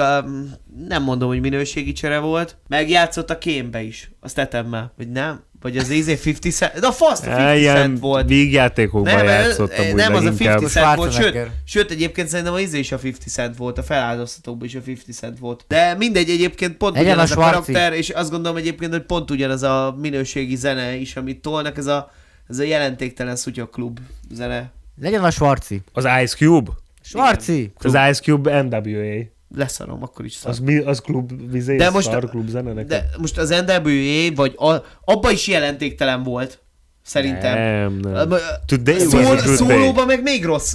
nem mondom, hogy minőségi csere volt. Megjátszott a Kémbe is. Azt tettem már. Vagy nem? Vagy az 50 Cent. De a fasz, a 50 Ilyen Cent volt. vígjátékokban játszottam úgy nem az a leginkább. 50 Cent volt, Schwarzenegger. sőt egyébként szerintem az is a 50 Cent volt, a Feláldoztatókban is a 50 Cent volt. De mindegy, egyébként pont Legyen ugyanaz a a Schwarzi. karakter, és azt gondolom egyébként, hogy pont ugyanaz a minőségi zene is, amit tolnak, ez a jelentéktelen szutyaklub zene. Legyen a Schwarzi. Az Ice Cube? Schwarzi! Az Ice Cube NWA. Leszarom, akkor is szar. Az klub vizé, De most- szar klub zene neked? De most az NWA, vagy abba is jelentéktelen volt. Szerintem. Nem. Today was a good day. Szólóban meg még rossz,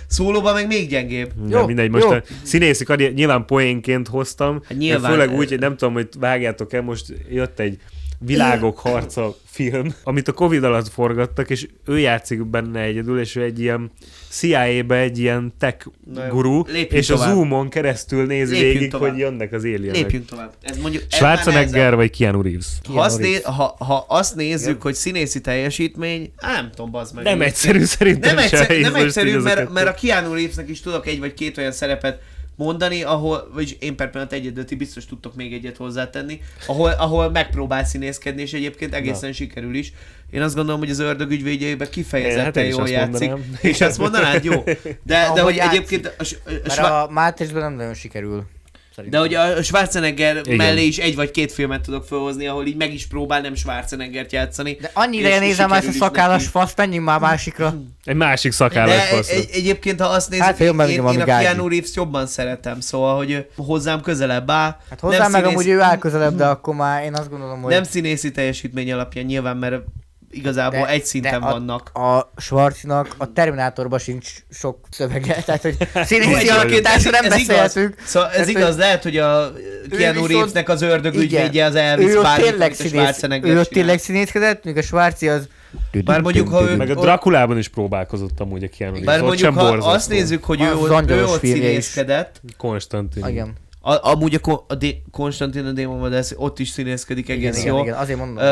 szólóban meg még gyengébb. Ja, Jó, mindegy, most jó. a színészi karrier, nyilván poénként hoztam, Hát nyilván. de főleg úgy, hogy nem tudom, hogy vágjátok-e, most jött egy Világok harca film, amit a Covid alatt forgattak, és ő játszik benne egyedül, és ő egy ilyen CIA-be egy ilyen tech Na jó, guru, lépjünk és a tovább. Zoomon keresztül nézi Lépjünk végig, tovább. hogy jönnek az alienek. Lépjünk tovább. Ez mondjuk, ez már Schwarzenegger nehezebb. vagy Keanu Reeves? Ha azt nézzük, hogy színészi teljesítmény, nem tudom, bazd meg. Nem egyszerű szerintem Nem, se. nem most, egyszerű, hogy ezeket- mert a Keanu Reevesnek is tudok egy vagy két olyan szerepet mondani, ahol, vagyis én per pillanat egyet, de ti biztos tudtok még egyet hozzátenni, ahol megpróbál színészkedni, és egyébként egészen sikerül is. Én azt gondolom, hogy az Ördög ügyvédjeiben Hát kifejezetten én is jól azt játszik. mondanám. És azt mondanád, jó. De Ahogy hogy játszik. egyébként Mert a Mátrixben nem nagyon sikerül. de Szerintem. hogy a Schwarzenegger Igen. mellé is egy vagy két filmet tudok felhozni, ahol így meg is próbál nem Schwarzeneggert játszani. De annyi és ideje nézem már ezt a sikerül is szakállas neki. faszt, menjünk már másikra. Egy másik szakállas De faszra. egyébként, ha azt nézzük, Hát filmben én valami a gágyi. Keanu Reeves jobban szeretem, szóval, hogy hozzám közelebb áll. Hát hozzám Nem meg színész- amúgy ő áll közelebb, de akkor már én azt gondolom, hogy... Nem színészi teljesítmény alapján nyilván, mert igazából De- egy szinten de a- vannak. A Schwarzinak a Terminátorban sincs sok szövege, tehát hogy színészi Egyébként alakításra nem ez igaz. beszéltünk. Szóval ez Tehát, igaz, lehet, hogy a Keanu viszont- Reevesnek az ördög igen. ügyvédje, az Elvis Ő ott bármit, tényleg amit a Schwarzenegger ő ott csinál. tényleg színészkedett, míg a Schwarzi az... Bár mondjuk, ha ő... Meg a Drakulában is próbálkozott amúgy a Keanu Reeves. Bár Ott mondjuk, sem ha borzasztó. azt nézzük, hogy ő Az ott zangyaros filmje is. színészkedett, Konstantin. Igen. amúgy Konstantin a Démon Vadász ott is színészkedik egész Igen, jó. igen, azért mondom.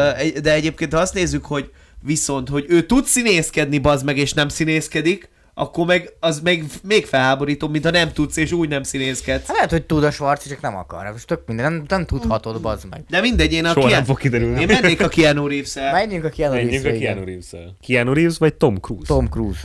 De egyébként, ha azt nézzük, hogy viszont, hogy ő tud színészkedni, bazd meg, és nem színészkedik, akkor meg az még felháborító, mint ha nem tudsz, és úgy nem színészkedsz. Hát lehet, hogy tud a Schwarzi, csak nem akar. Most tök minden, nem tudhatod, bazd meg. De mindegy, én Soha nem fog kiderülni. Én mennék a Keanu Reeves-el. Menjünk a Keanu Menjünk a Reeves-re, Keanu igen. Reeves-el. Keanu Reeves vagy Tom Cruise? Tom Cruise.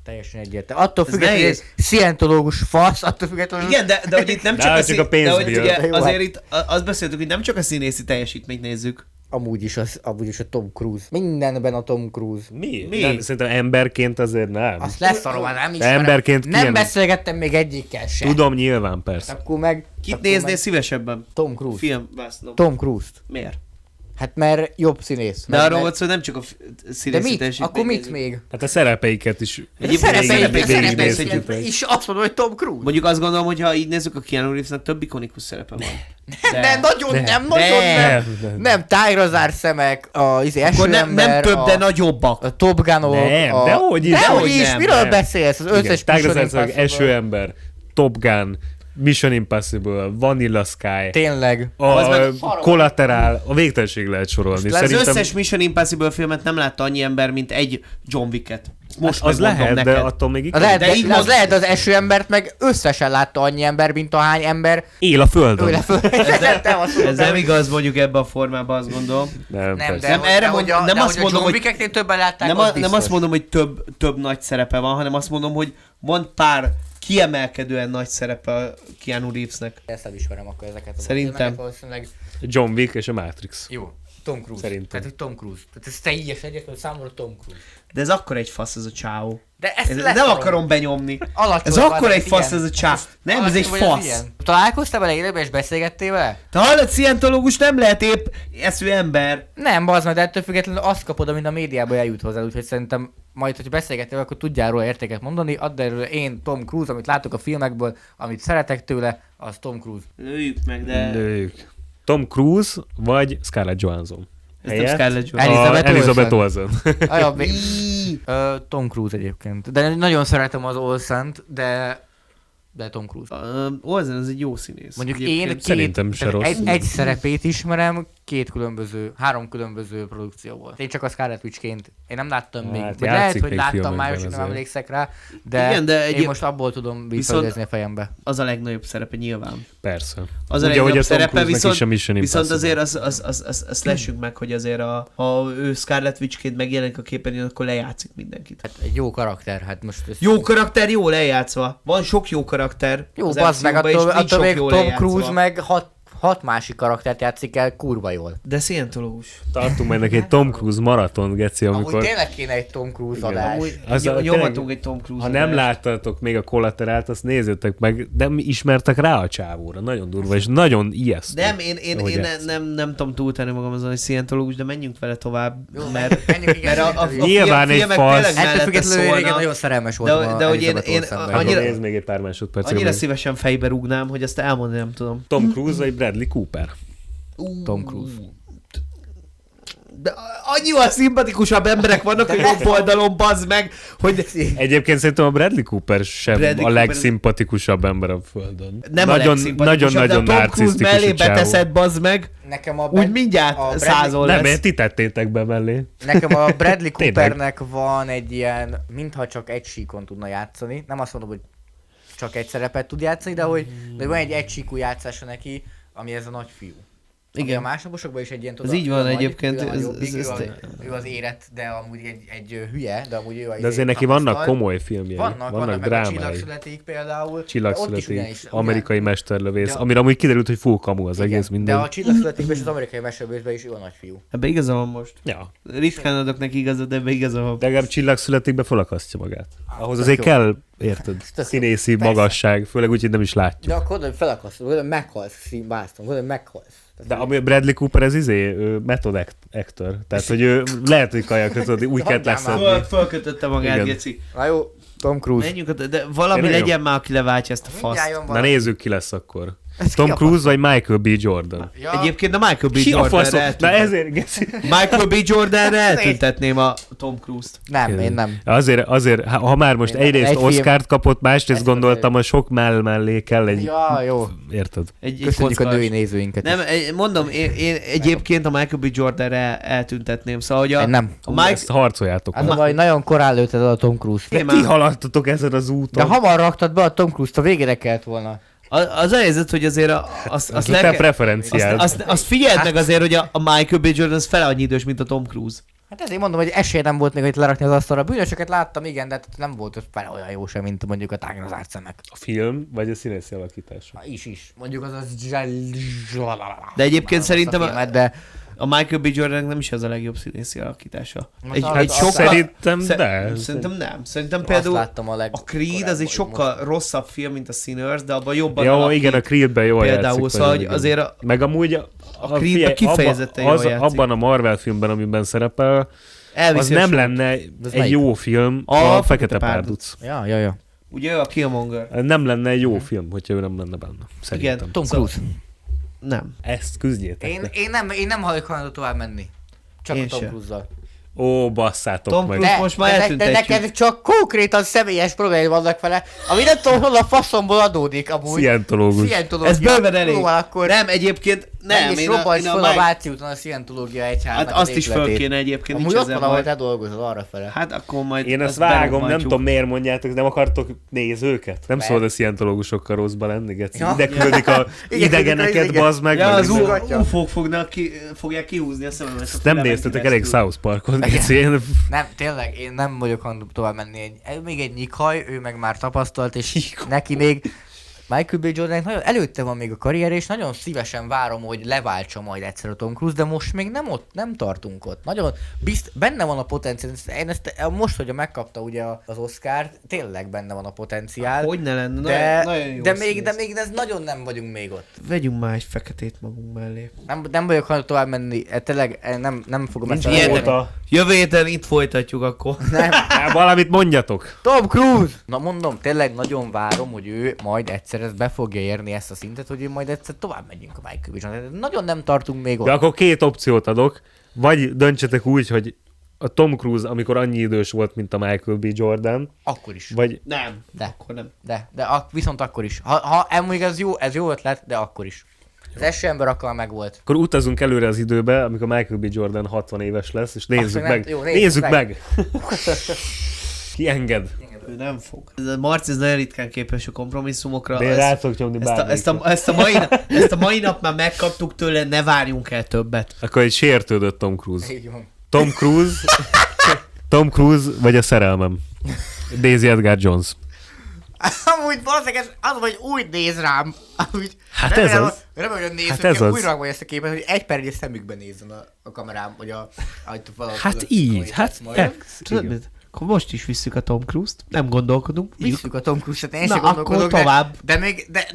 Teljesen egyértelmű. Attól Ez függetlenül, hogy nehéz. egy scientológus fasz, attól függetlenül... Igen, de hogy itt nem De csak csak a de hogy pénz ugye miatt. azért itt azt beszéltük, hogy nem csak a színészi teljesítményt nézzük. Amúgy is a Tom Cruise. Mindenben a Tom Cruise. Mi? Mi? Nem, szerintem emberként azért nem. Azt leszarom, nem ismerem. emberként Nem ilyen- beszélgettem még egyikkel sem. Tudom, nyilván, persze. Akkor meg... Kit akkor néznél meg szívesebben? Tom Cruise. Filmvászló. Tom Cruise-t. Miért? Hát mert jobb színész. De Meg- arról meg- volt szó, hogy nem csak a De színészi mit? teljesítményt Akkor mit nézzük. még? Hát a szerepeiket is. Szerepeiket végignézhetjük. És azt mondom, hogy Tom Cruise. Mondjuk azt gondolom, hogy ha így nézzük, a Keanu Reevesnek több ikonikus szerepe van. Nem, nagyon nem, nagyon nem. Nem, tájrazár szemek, az Akkor nem esőember, több, de nagyobbak. a Top Gun-ok, Nem, dehogy is. Dehogy Dehogy is, nem, miről nem. beszélsz? Az összes Mission Tágazás, Impossible. Esőember, Top Gun, Mission Impossible, Vanilla Sky, Tényleg. Az meg a Collateral, a végtelenség lehet sorolni. Az Szerintem összes Mission Impossible filmet nem látta annyi ember, mint egy John Wicket. Most az megmondom lehet, neked. de attól még Az lehet, De így az most- lehet az esőembert, meg összesen látta annyi ember, mint ahány ember él a földön. őle föl. Ez nem igaz, mondjuk ebben a formában, azt gondolom. Nem, Nem, persze. de, Nem, hogy- erre de, mondom- hogy a, nem de azt hogy mondom, a John hogy- Wickeknél többen látták, Nem, az nem biztos. azt mondom, hogy több nagy szerepe van, hanem azt mondom, hogy van pár kiemelkedően nagy szerepe a Keanu Reevesnek. Ezt nem ismerem akkor ezeket. Szerintem. filmeket, valószínűleg. John Wick és a Matrix. Jó. Tom Cruise. Szerintem. Tehát, hogy Tom Cruise. Tehát ez teljes egyetlen számomra Tom Cruise. De ez akkor egy fasz ez a csáó. De ezt Nem leszarom. akarom benyomni. Alacsony Ez van, akkor ez egy fasz ilyen. ez a csá. Hát Nem, ez alacsony egy vagy, fasz. ilyen. Találkoztál vele élőben és beszélgettél vele? Te hallod, szientológus nem lehet épp eszű ember. Nem, bazd meg, de ettől függetlenül azt kapod, amit a médiából eljut hozzá, úgyhogy szerintem majd, hogy beszélgettél vele, akkor tudjál róla értéket mondani. Add erről én Tom Cruise, amit látok a filmekből, amit szeretek tőle, az Tom Cruise. Lőjük meg, de... Nők. Tom Cruise vagy Scarlett Johansson? Ez nem Helyett Scarlett Johansson. Elizabeth Olsen. A jobb. Tom Cruise egyébként. De nagyon szeretem az Olsent, de Tom Cruise. Olsen az egy jó színész. Mondjuk Egyébként. én Szerintem se rossz. egy szerepét ismerem, három különböző produkció volt. Én csak a Scarlet Witch-ként, én nem láttam még, Hát vagy lehet, játszik hogy még láttam filmekben már, és nem azért. emlékszek rá, de, Igen, de én most abból tudom visszaidézni a fejembe. Az a legnagyobb szerepe nyilván. Persze. Az a Ugye, legnagyobb hogy a Tom szerepe, Cruise-nek is a Mission viszont Impossible. azért azt lessünk meg, hogy azért ha ő Scarlet Witch-ként megjelenik a képernyőn, akkor lejátszik mindenkit. Hát egy jó karakter, hát most ez... Jó karakter, jó lejátszva. Van sok jó karakter. Jó, az bazd meg, MCU-ban, és nincs attól sok még jó Tom lejátszva. Cruise meg hat másik karaktert játszik el kurva jól. De szientológus. Tartunk majd neki egy Tom Cruise maraton, geci, Amúgy amikor... tényleg kéne egy Tom Cruise adás. Nyomatunk egy Tom Cruise. Ha nem láttatok még a Collaterált, azt nézzétek meg, de mi ismertek rá a csávóra. Nagyon durva, és nagyon ijesztő. Nem, én ahogy nem, játszik. nem tudom túltenni magam azon, hogy szientológus, de menjünk vele tovább, Jó, mert menjünk, igen, mert a Nyilván egy filmek fasz. tényleg Ettől mellette függetlenül régen szólnak. nagyon szerelmes voltam de a hogy én- Elizabeth én- Olsenbe. Annyira... annyira- Nézd még egy pár másodpercig. Annyira szívesen fejbe rúgnám, hogy azt elmondani nem tudom. Tom Cruise vagy Bradley Cooper? Tom Cruise. De annyival szimpatikusabb emberek vannak a jobb oldalon, bazd meg, hogy Egyébként szerintem a Bradley Cooper sem Bradley a Cooper- legszimpatikusabb ember a Földön. nem a legszimpatikusabb, Nagyon-nagyon de a Tom Cruise mellé narcisztikus a beteszed, bazd meg, Nekem a úgy mindjárt százol Nem, lesz. ti tettétek be mellé. Nekem a Bradley Tényleg. Coopernek van egy ilyen, mintha csak egy síkon tudna játszani. Nem azt mondom, hogy csak egy szerepet tud játszani, de hogy de van egy egysíkú játszása neki, ami ez a nagy fiú. Igen. Igen. A másnaposokban is egy ilyen... Ez így van nagy, egyébként, ő a ez- nagyobbik, ez- ő az érett, de amúgy egy hülye, de amúgy ő a De azért neki vannak tapasztalt. komoly filmjei, Vannak meg a drámai. Csillag születik például. Csillag de ott is születik, amerikai mesterlövész, De- amire amúgy kiderült, hogy full kamu az igen, egész de minden. a Csillag születikben és az amerikai mesterlövésben is ő a nagy fiú. Ebbe igaza van most. Ja, Ritkán adok neki igazat, de ebbe igaza van. de legalább Csillag születikbe felakasztja magát. Ahhoz azért jó. kell, érted, tök jó. színészi Persze. magasság, főleg úgy, hogy nem is látjuk. De akkor oda felakasztod, oda meghalsz színbázton, oda meghalsz. De ami Bradley Cooper, ez method actor. Tehát, hogy ő lehet, hogy kajakra tudod, úgy kellett Hagyjál már. leszedni. Fölkötötte magát, Igen. Geci. Na jó, Tom Cruise. Menjünk, de valami Tényleg legyen már, aki leváltja ezt a faszt. Mindjárt jön Na valami. nézzük, ki lesz akkor. Tom Cruise vagy Michael B. Jordan? Ja. Egyébként a Michael B. Ki a Jordanre faszom? Na eltüntetném. ezért, geci. Michael B. Jordanre eltüntetném a Tom Cruise-t. Nem, én nem. Azért, ha már most Én- egyrészt egy film- Oscart kapott, másrészt Ezt gondoltam, a sok mellé kell egy... Ja, jó. Érted? Egy Köszönjük a kockás. női nézőinket. Nem, mondom, én egyébként a Michael B. Jordanre eltüntetném. Szóval, hogy Én nem. a Mike... Ezt harcoljátok. Az a baj, nagyon korán lőtted el a Tom Cruise-t. Én Ti már- haladtatok ezen az úton. De hamar raktad be a Tom Cruise-t, a végére kellett volna. Az a helyzet, hogy azért azt Ez a te preferenciád. azt figyeld meg azért, hogy a Michael B. Jordan az fele annyi idős, mint a Tom Cruise. Hát ezért mondom, hogy esély nem volt még, hogy lerakni az asztalra. Bűnösöket láttam, igen, de nem volt ott fele olyan jó sem, mint mondjuk a Tágán az árcemek. A film, vagy a színészi alakítása? Is. Mondjuk az... De egyébként szerintem a filmet, de a Michael B. Jordannek nem is az a legjobb színészi alakítása. Most Hát szerintem, de. Szerintem nem. Szerintem azt például láttam a a Creed az egy sokkal rosszabb film, mint a Sinners, de abban jobban Jó, alakít. igen, a Creedben jól Például, játszik. szóval, vagy hogy igen. azért Meg amúgy a Creedben kifejezetten jól játszik. abban a Marvel filmben, amiben szerepel, az elviszi a nem sót. lenne Ez egy melyik? jó film, A a Fekete Fekete Párduc. Párduc. Ja. Ugye ő a Killmonger. Nem lenne egy jó film, hogyha ő nem lenne benne. Szerintem. Igen. Tom Szóval- Cruise. Nem. Ezt küzdjétek le. Én nem hallok hajlandó tovább menni. Csak Én a Tom sem. Cruise-zal. Ó, basszátok Tom meg. Cruise- most már de eltüntetjük. neked csak konkrétan személyes problémák vannak vele, ami nem tudom, hol a faszomból adódik amúgy. Szientológus. Szientológia. Ez bőven elég. Jó, akkor Nem, egyébként nem. és Én robbancs fel a Mike- Váci úton a Szientológia egyháznak Hát azt is föl kéne egyébként. Amúgy nincs ott ezzel van, ahol baj. te dolgozol, arra fele. Hát akkor majd... Én ezt azt vágom, nem berobbantjuk. tudom miért mondjátok, nem akartok nézőket? Nem Mert- szabad a szientológusokkal rosszba lenni, geci. Ja. Ide küldik a Igen, idegeneket, igen. bazd meg. Ja, meg az minden. Gatya. UFO-k fogják kihúzni a szememet. Ezt nem néztetek elég South Parkot, geci. Én Nem, tényleg, én nem vagyok hajlandó tovább menni. Még egy nyikhaj, ő meg már tapasztalt, és neki még Michael B. Jordan nagyon előtte van még a karrier, és nagyon szívesen várom, hogy leváltsa majd egyszer a Tom Cruise, de most még nem tartunk ott. Nagyon benne van a potenciál. Én ezt most, hogy megkapta ugye az Oscart, tényleg benne van a potenciál. Hogy ne lenne? De, Nagyon jó de, színész. még ez nagyon nem vagyunk még ott. Vegyünk már egy feketét magunk mellé. Nem vagyok hajlandó tovább menni, tényleg nem fogom nincs ezt ilyen elmondani. óta. Jövő héten itt folytatjuk akkor. Nem. Valamit mondjatok. Tom Cruise! Na mondom, tényleg nagyon várom, hogy ő majd egyszer ezt be fogja érni ezt a szintet, hogy ő majd egyszer tovább megyünk a Michael B. Jordan. Nagyon nem tartunk még ott. De akkor két opciót adok. Vagy döntsetek úgy, hogy a Tom Cruise, amikor annyi idős volt, mint a Michael B. Jordan, Akkor is. vagy Nem. De. Akkor nem. De viszont akkor is. Ha mondjuk ez jó ötlet, de akkor is. Az első ember akkor meg volt. akkor utazunk előre az időbe, amikor Michael B. Jordan 60 éves lesz, és nézzük Azt meg meg. nem- jó, Nézzük meg. Ki enged? Ő nem fog. Ez a Marci ez nagyon ritkán képes a kompromisszumokra. De én rá tudok nyomni Ezt a mai nap már megkaptuk tőle, ne várjunk el többet. Akkor egy sértődött Tom Cruise. Így van. Tom Cruise vagy a szerelmem? Daisy Edgar Jones. Amúgy valószínűleg az, hogy úgy néz rám. Amúgy, Hát ez az. Remélem, hogy nézzük, Hát ez az. újra vagy ezt a képet, hogy egy perc egy szemükbe nézzen a kamerám, vagy Hát így, hát Tudod mit? Akkor most is visszük a Tom Cruise-t, nem gondolkodunk. Visszük a Tom Cruise-et, én Na, sem akkor gondolkodok, tovább.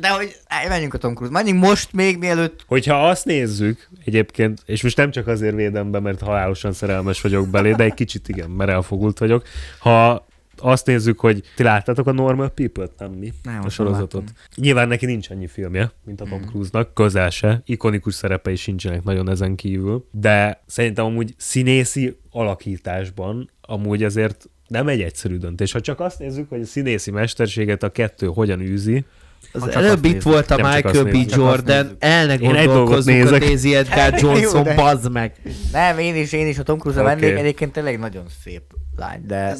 de hogy menjünk a Tom Cruise. Menjünk most még mielőtt. Hogyha azt nézzük egyébként, és most nem csak azért védem be, mert halálosan szerelmes vagyok belé, de egy kicsit igen, mert elfogult vagyok. Ha azt nézzük, hogy ti láttátok a Normal People-t, nem mi? Nem, a most sorozatot. nem Nyilván neki nincs annyi filmje, mint a Tom Cruise-nak, közel se. Ikonikus szerepei sincsenek nagyon ezen kívül, de szerintem amúgy színészi alakításban amúgy azért nem egy egyszerű döntés. Ha csak azt nézzük, hogy a színészi mesterséget a kettő hogyan űzi, Az csak előbb azt itt nézzük. volt a Nem csak Michael azt B. nézzük. Jordan, el ne Én egy dolgot gondolkozzunk a nézek. Daisy Edgar Jó, Johnson, de- bazd meg. Nem, én is a Tom Cruise-ra Oké. mennék, egyébként tényleg nagyon szép lány, de...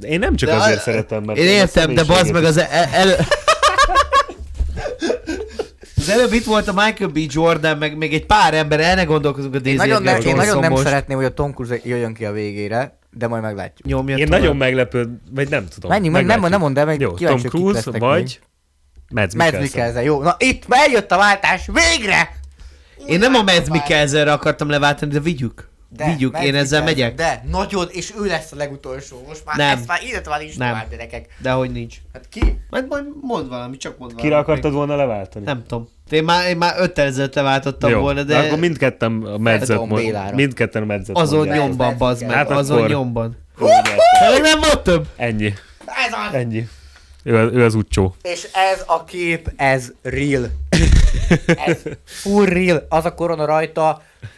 én nem csak De azért szeretem, mert Én a értem, de bazd meg személyiséget- az előbb itt volt a Michael B. Jordan, meg még egy pár ember, el ne gondolkozunk a Én Daisy nagyon, Edgar én nagyon nem Johnson most. szeretném, hogy a Tom Cruise jöjjön ki a végére, de majd meglátjuk. Nyomja Én tovább. nagyon meglepőd, vagy nem tudom. Menjünk, nem meglátjuk. mondd el, meg Jó, Tom kíváncsiak, kik Cruise lesznek vagy Mads Mads Mikkelsen. Mikkelsen, jó. Na itt eljött a váltás, végre! Én nem a Mads Mikkelsenre akartam leváltani, de vigyük. Vigyük, Mads én ezzel Mikkelsen, megyek. De, nagyon, és ő lesz a legutolsó. Most már Nem. ezt már ide tovább is Nem. tovább, gyerekek. De hogy nincs. Hát ki? Majd mondd valami, csak mondd Kire valamit. akartad volna leváltani? Nem tudom. Én már 5 ezelőtt leváltottam Jó, volna, de de akkor mindketten a medzet Tom Bélára. mindketten a medzet azon mondják. nyomban, Mads bazd meg. Mikkelsen. Azon Hát akkor- nyomban. Úgy nyertek. Pedig nem volt több. Ennyi, Ez az! ennyi. Ő az utcsó. És ez a kép, ez real. Ez full real. Az a korona rajta,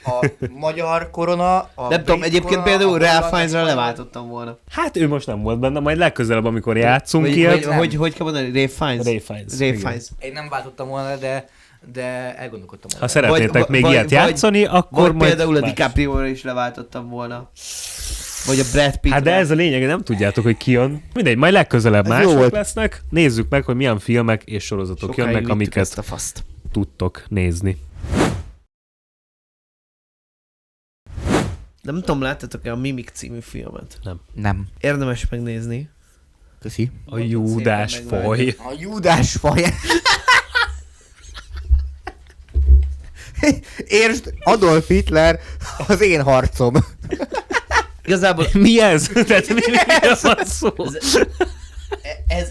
a magyar korona, a Nem tudom, brit egyébként korona, például a Ralph holland Fiennes-re korona. leváltottam volna. Hát ő most nem volt benne, majd legközelebb, amikor játszunk Vagy, ilyet. hogy kell mondani? Ralph Fiennes? Ralph Fiennes, Ralph igen. Fiennes. Én nem váltottam volna, de elgondolkodtam volna. Ha szeretnétek még ilyet játszani, akkor vagy majd... például a más. DiCaprio-ra is leváltottam volna. Vagy a Brad Pitt. Hát de ez a lényeg, nem tudjátok, hogy ki jön. Mindegy, majd legközelebb Ez jó mások volt. lesznek. Nézzük meg, hogy milyen filmek és sorozatok jönnek, amiket ezt a faszt. tudtok nézni. Nem tudom, láttatok-e a Mimik című filmet? Nem. Érdemes megnézni. Köszi. A Júdás Szépen faj. megvágjuk. A Júdás faj. Értsd, Adolf Hitler az én harcom. Igazából Mi ez? Tehát miről van szó?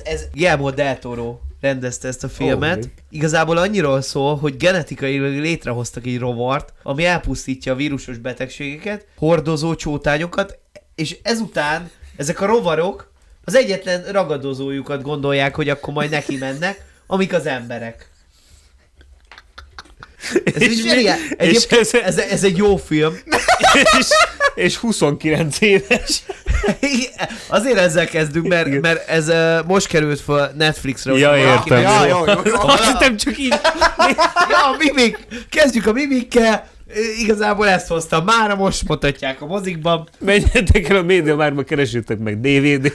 ez Guillermo del Toro rendezte ezt a filmet. Ó. Igazából annyiról szól, hogy genetikailag létrehoztak egy rovart, ami elpusztítja a vírusos betegségeket, hordozó csótányokat, és ezután ezek a rovarok az egyetlen ragadozójukat gondolják, hogy akkor majd neki mennek, amik az emberek. Ez, És ez egy jó film. és 29 éves. Azért ezzel kezdünk, mert ez most került fel Netflixre. Ja, hogy valaki értem. meg- jó. Azt hittem csak így. Ja, Mimik! Kezdjük a Mimikkel. Igazából ezt hoztam. Mára most mutatják a mozikban. Menjetek el a MediaMarktba, keressétek meg DVD-n.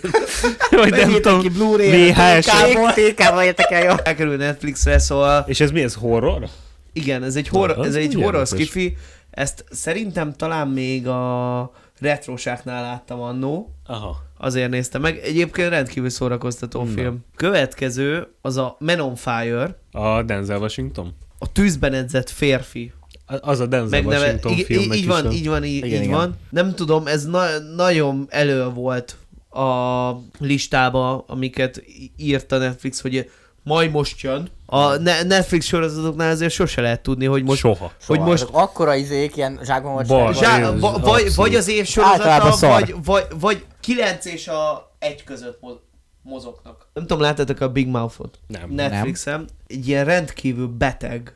Vagy nem Vegyétek tudom, ki Blu-ray-re, VHS. TK-ból értek el, jó. Elkerül Netflixre, szóval És ez mi, ez horror? igen, ez egy Na, horror, az ez egy úgy horror érdekes. skifi. Ezt szerintem talán még a Retrosáknál láttam annó. Aha. Azért néztem meg. Egyébként rendkívül szórakoztató film. Következő az a Men on Fire, A Denzel Washington? a tűzben edzett férfi. Az a Denzel Washington filmnek így van, is van. így van, így Igen. van. Nem tudom, ez nagyon elő volt a listába, amiket írt a Netflix, hogy majd most jön. A Netflix sorozatoknál azért sose lehet tudni, hogy most... Soha. Hogy most Azok akkora izék, ilyen zsákban vagy Bal. sárga. Ez vagy az év Általában sorozata, szar. vagy 9 és a 1 között mozognak. Nem tudom, láttatok a Big Mouth-ot? Nem. Netflixen. Egy ilyen rendkívül beteg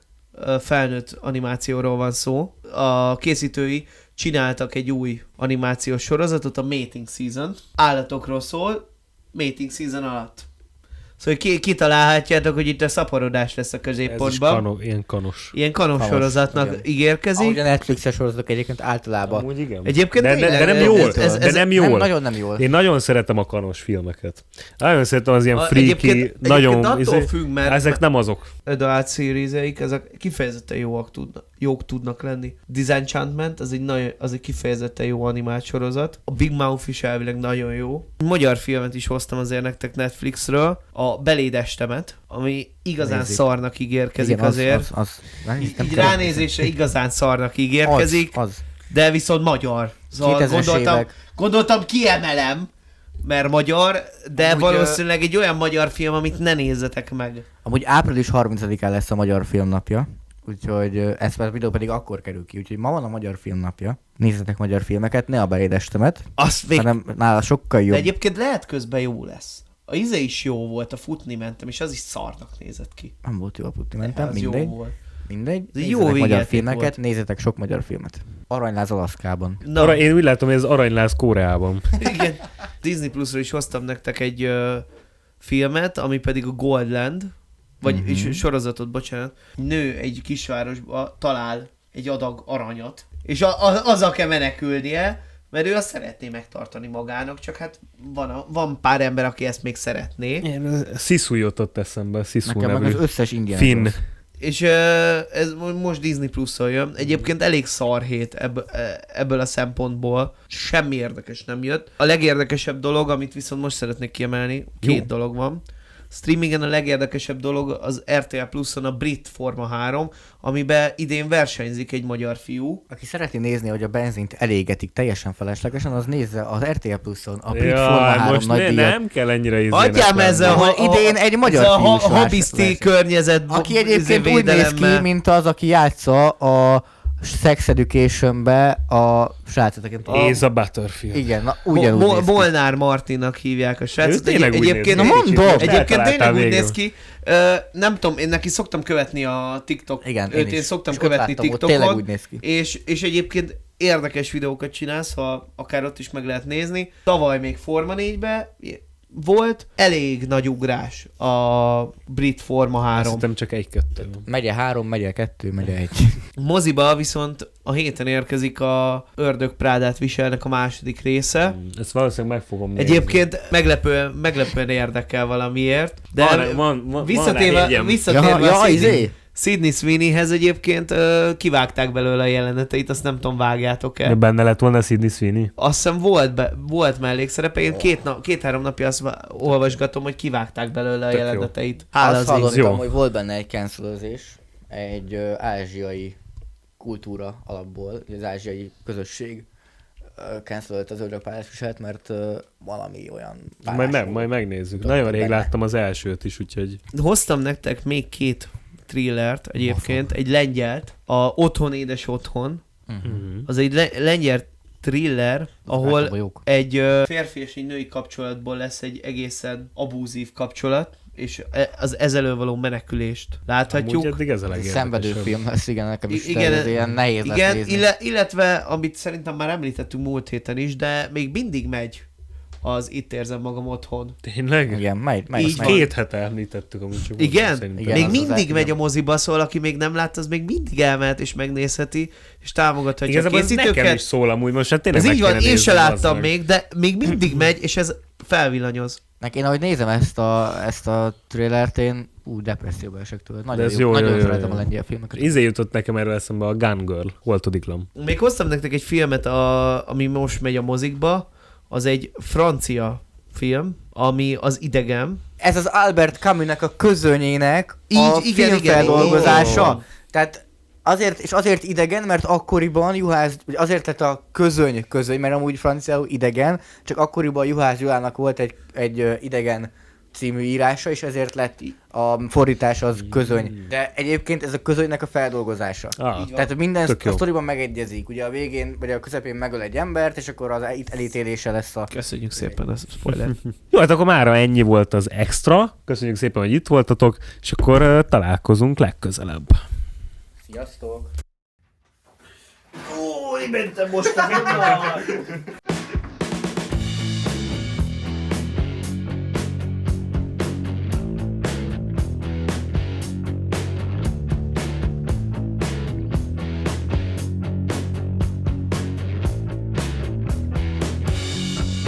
felnőtt animációról van szó. A készítői csináltak egy új animációs sorozatot, a Mating Season. Állatokról szól, Mating Season alatt. Szóval kitalálhatjátok, hogy itt a szaporodás lesz a Ez is középpontban. ilyen kanos. Ilyen kanos Kanos, sorozatnak igen. ígérkezik. Ahogy a Netflixes sorozatok egyébként általában. Amúgy igen. Egyébként de tényleg, nem ez- jól. ez- de nem jól. Nem, nagyon nem jól. Én nagyon szeretem a kanos filmeket. Nagyon szeretem az ilyen freaky, Egyébként nagyon... attól függ, mert ezek nem azok. adult series-eik, ezek kifejezetten jók tudnak lenni. Disenchantment, az egy kifejezetten jó animált sorozat. A Big Mouth is elvileg nagyon jó. Magyar filmet is hoztam azért nektek Netflixről, a Belédestemet, ami igazán Nézzük. szarnak ígérkezik Igen, azért. nem Így kell. ránézésre igazán szarnak ígérkezik, Az. de viszont magyar. Szóval 2000-es évek. gondoltam kiemelem, mert magyar, de Amúgy, valószínűleg egy olyan magyar film, amit ne nézzetek meg. Amúgy április 30-án lesz a Magyar Filmnapja, úgyhogy ez a videó pedig akkor kerül ki, úgyhogy ma van a Magyar Filmnapja. Nézzetek magyar filmeket, ne a Belédestemet, Azt még... hanem nála sokkal De jobb. egyébként lehet közben jó lesz. A íze is jó volt, a futni mentem, és az is szarnak nézett ki. Nem volt jó a putti, mentem, Az mindegy. jó volt. Mindegy. Ez egy jó Nézzetek magyar végjáték filmeket, volt. nézzetek sok magyar filmet. Aranyláz Alaszkában. Na, Én úgy látom, hogy ez aranyláz Koreában. igen. Disney Plus-ról is hoztam nektek egy filmet, ami pedig a Goldland, vagy sorozatot, bocsánat. Nő egy kisvárosba talál egy adag aranyat, és azzal kell menekülnie, mert ő azt szeretné megtartani magának, csak hát van pár ember, aki ezt még szeretné. Én Sisu jutott eszembe, Sisu Nekem meg nevű az összes indián. finn. És ez most Disney Plus-on jön. Egyébként elég szar hét ebből a szempontból. Semmi érdekes nem jött. A legérdekesebb dolog, amit viszont most szeretnék kiemelni, két dolog van. Streamingen a legérdekesebb dolog az RTL Plus-on a Brit Forma 3, amiben idén versenyzik egy magyar fiú. Aki szereti nézni, hogy a benzint elégetik teljesen feleslegesen, az nézze az RTL Plus-on a Brit Forma 3 most nagy díjat. nem kell ennyire Adjám ezzel, Ahol idén egy magyar ez a fiús habiszti verseny. környezet Aki egyébként úgy néz ki, védelemmel. mint az, aki játsza a Sex Education-be a srácot, aki... Ace a Butterfield. Igen, na ugyanúgy néz ki. Molnár Martinnak hívják a srácot. Tényleg úgy Egyébként, néz ki. mondom. egyébként tényleg úgy végül. néz ki. Nem tudom, én neki szoktam követni a TikTok. Igen, Őt én szoktam és ott követni láttam, ott tényleg TikTokon. úgy néz ki. És egyébként érdekes videókat csinálsz, ha akár ott is meg lehet nézni. Tavaly még Forma 4-be volt elég nagy ugrás a brit Forma 3. Szerintem csak 1-2. Megye 3, megye 2, megye 1. Moziba viszont a héten érkezik a Ördög Prádát viselnek a második része. Ezt valószínűleg meg fogom nézni. Egyébként meglepően érdekel valamiért. De van visszatérve Sydney Sweeneyhez egyébként kivágták belőle a jeleneteit, azt nem tudom, vágjátok-e. De benne lett volna Sydney Sweeney? Azt hiszem volt mellékszerepe, én két-három napja azt olvasgatom, hogy kivágták belőle a Tök jeleneteit. Hála Azt az ég. jó. hallottam, hogy volt benne egy cancelözés, egy ázsiai kultúra alapból, az ázsiai közösség cancelolt az Ördög Prádát viselt, mert valami olyan Majd megnézzük. Nagyon rég láttam az elsőt is, úgyhogy... Hoztam nektek még 2 thrillert egyébként, egy lengyelt, a Otthon édes otthon, az egy lengyel thriller, ahol egy férfi és egy női kapcsolatból lesz egy egészen abúzív kapcsolat, és az ezelől való menekülést láthatjuk. Amúgy eddig ez a legérdekesebb. Szenvedő film lesz, igen, nekem is Igen, ez ilyen nehéz lesz nézni. illetve, amit szerintem már említettünk múlt héten is, de még mindig megy az Itt érzem magam otthon. Tényleg? Igen, megy. Így Ezt 2 hete említettük amúgy csak. Igen? Szerintem. Igen, Még az mindig az megy a moziba, szóval aki még nem látta, az még mindig elmehet és megnézheti, és támogathatja a Igazából ez nekem is készítőket. szól amúgy, most hát tényleg Ez meg így van, kéne én se nézni, láttam bazd meg. még, de még mindig megy, és ez felvillanyoz. Én ahogy nézem ezt a trailert, én depresszióba esek tőle. Nagyon ez jó, jó, nagyon jó, szeretem jó. a lengyel filmeket. Izé jutott nekem erről eszembe a Gun Girl, Holtodiklam. Még hoztam nektek egy filmet, ami most megy a mozikba, az egy francia film, ami az Idegen. Ez az Albert Camusnak a közönyének a igen, filmfeldolgozása. Ó. Tehát azért idegen, mert akkoriban azért lett a közöny, mert amúgy franciául idegen, csak akkoriban Juhász Gyulának volt egy idegen című írása, és ezért lett a fordítás az közöny. De egyébként ez a közönynek a feldolgozása. Tehát minden a sztoriban megegyezik. Ugye a végén, vagy a közepén megöl egy embert, és akkor az elítélése lesz a... Köszönjük szépen a spoiler. Jó, hát akkor mára ennyi volt az extra. Köszönjük szépen, hogy itt voltatok, és akkor találkozunk legközelebb. Sziasztok! Ó, mentem most a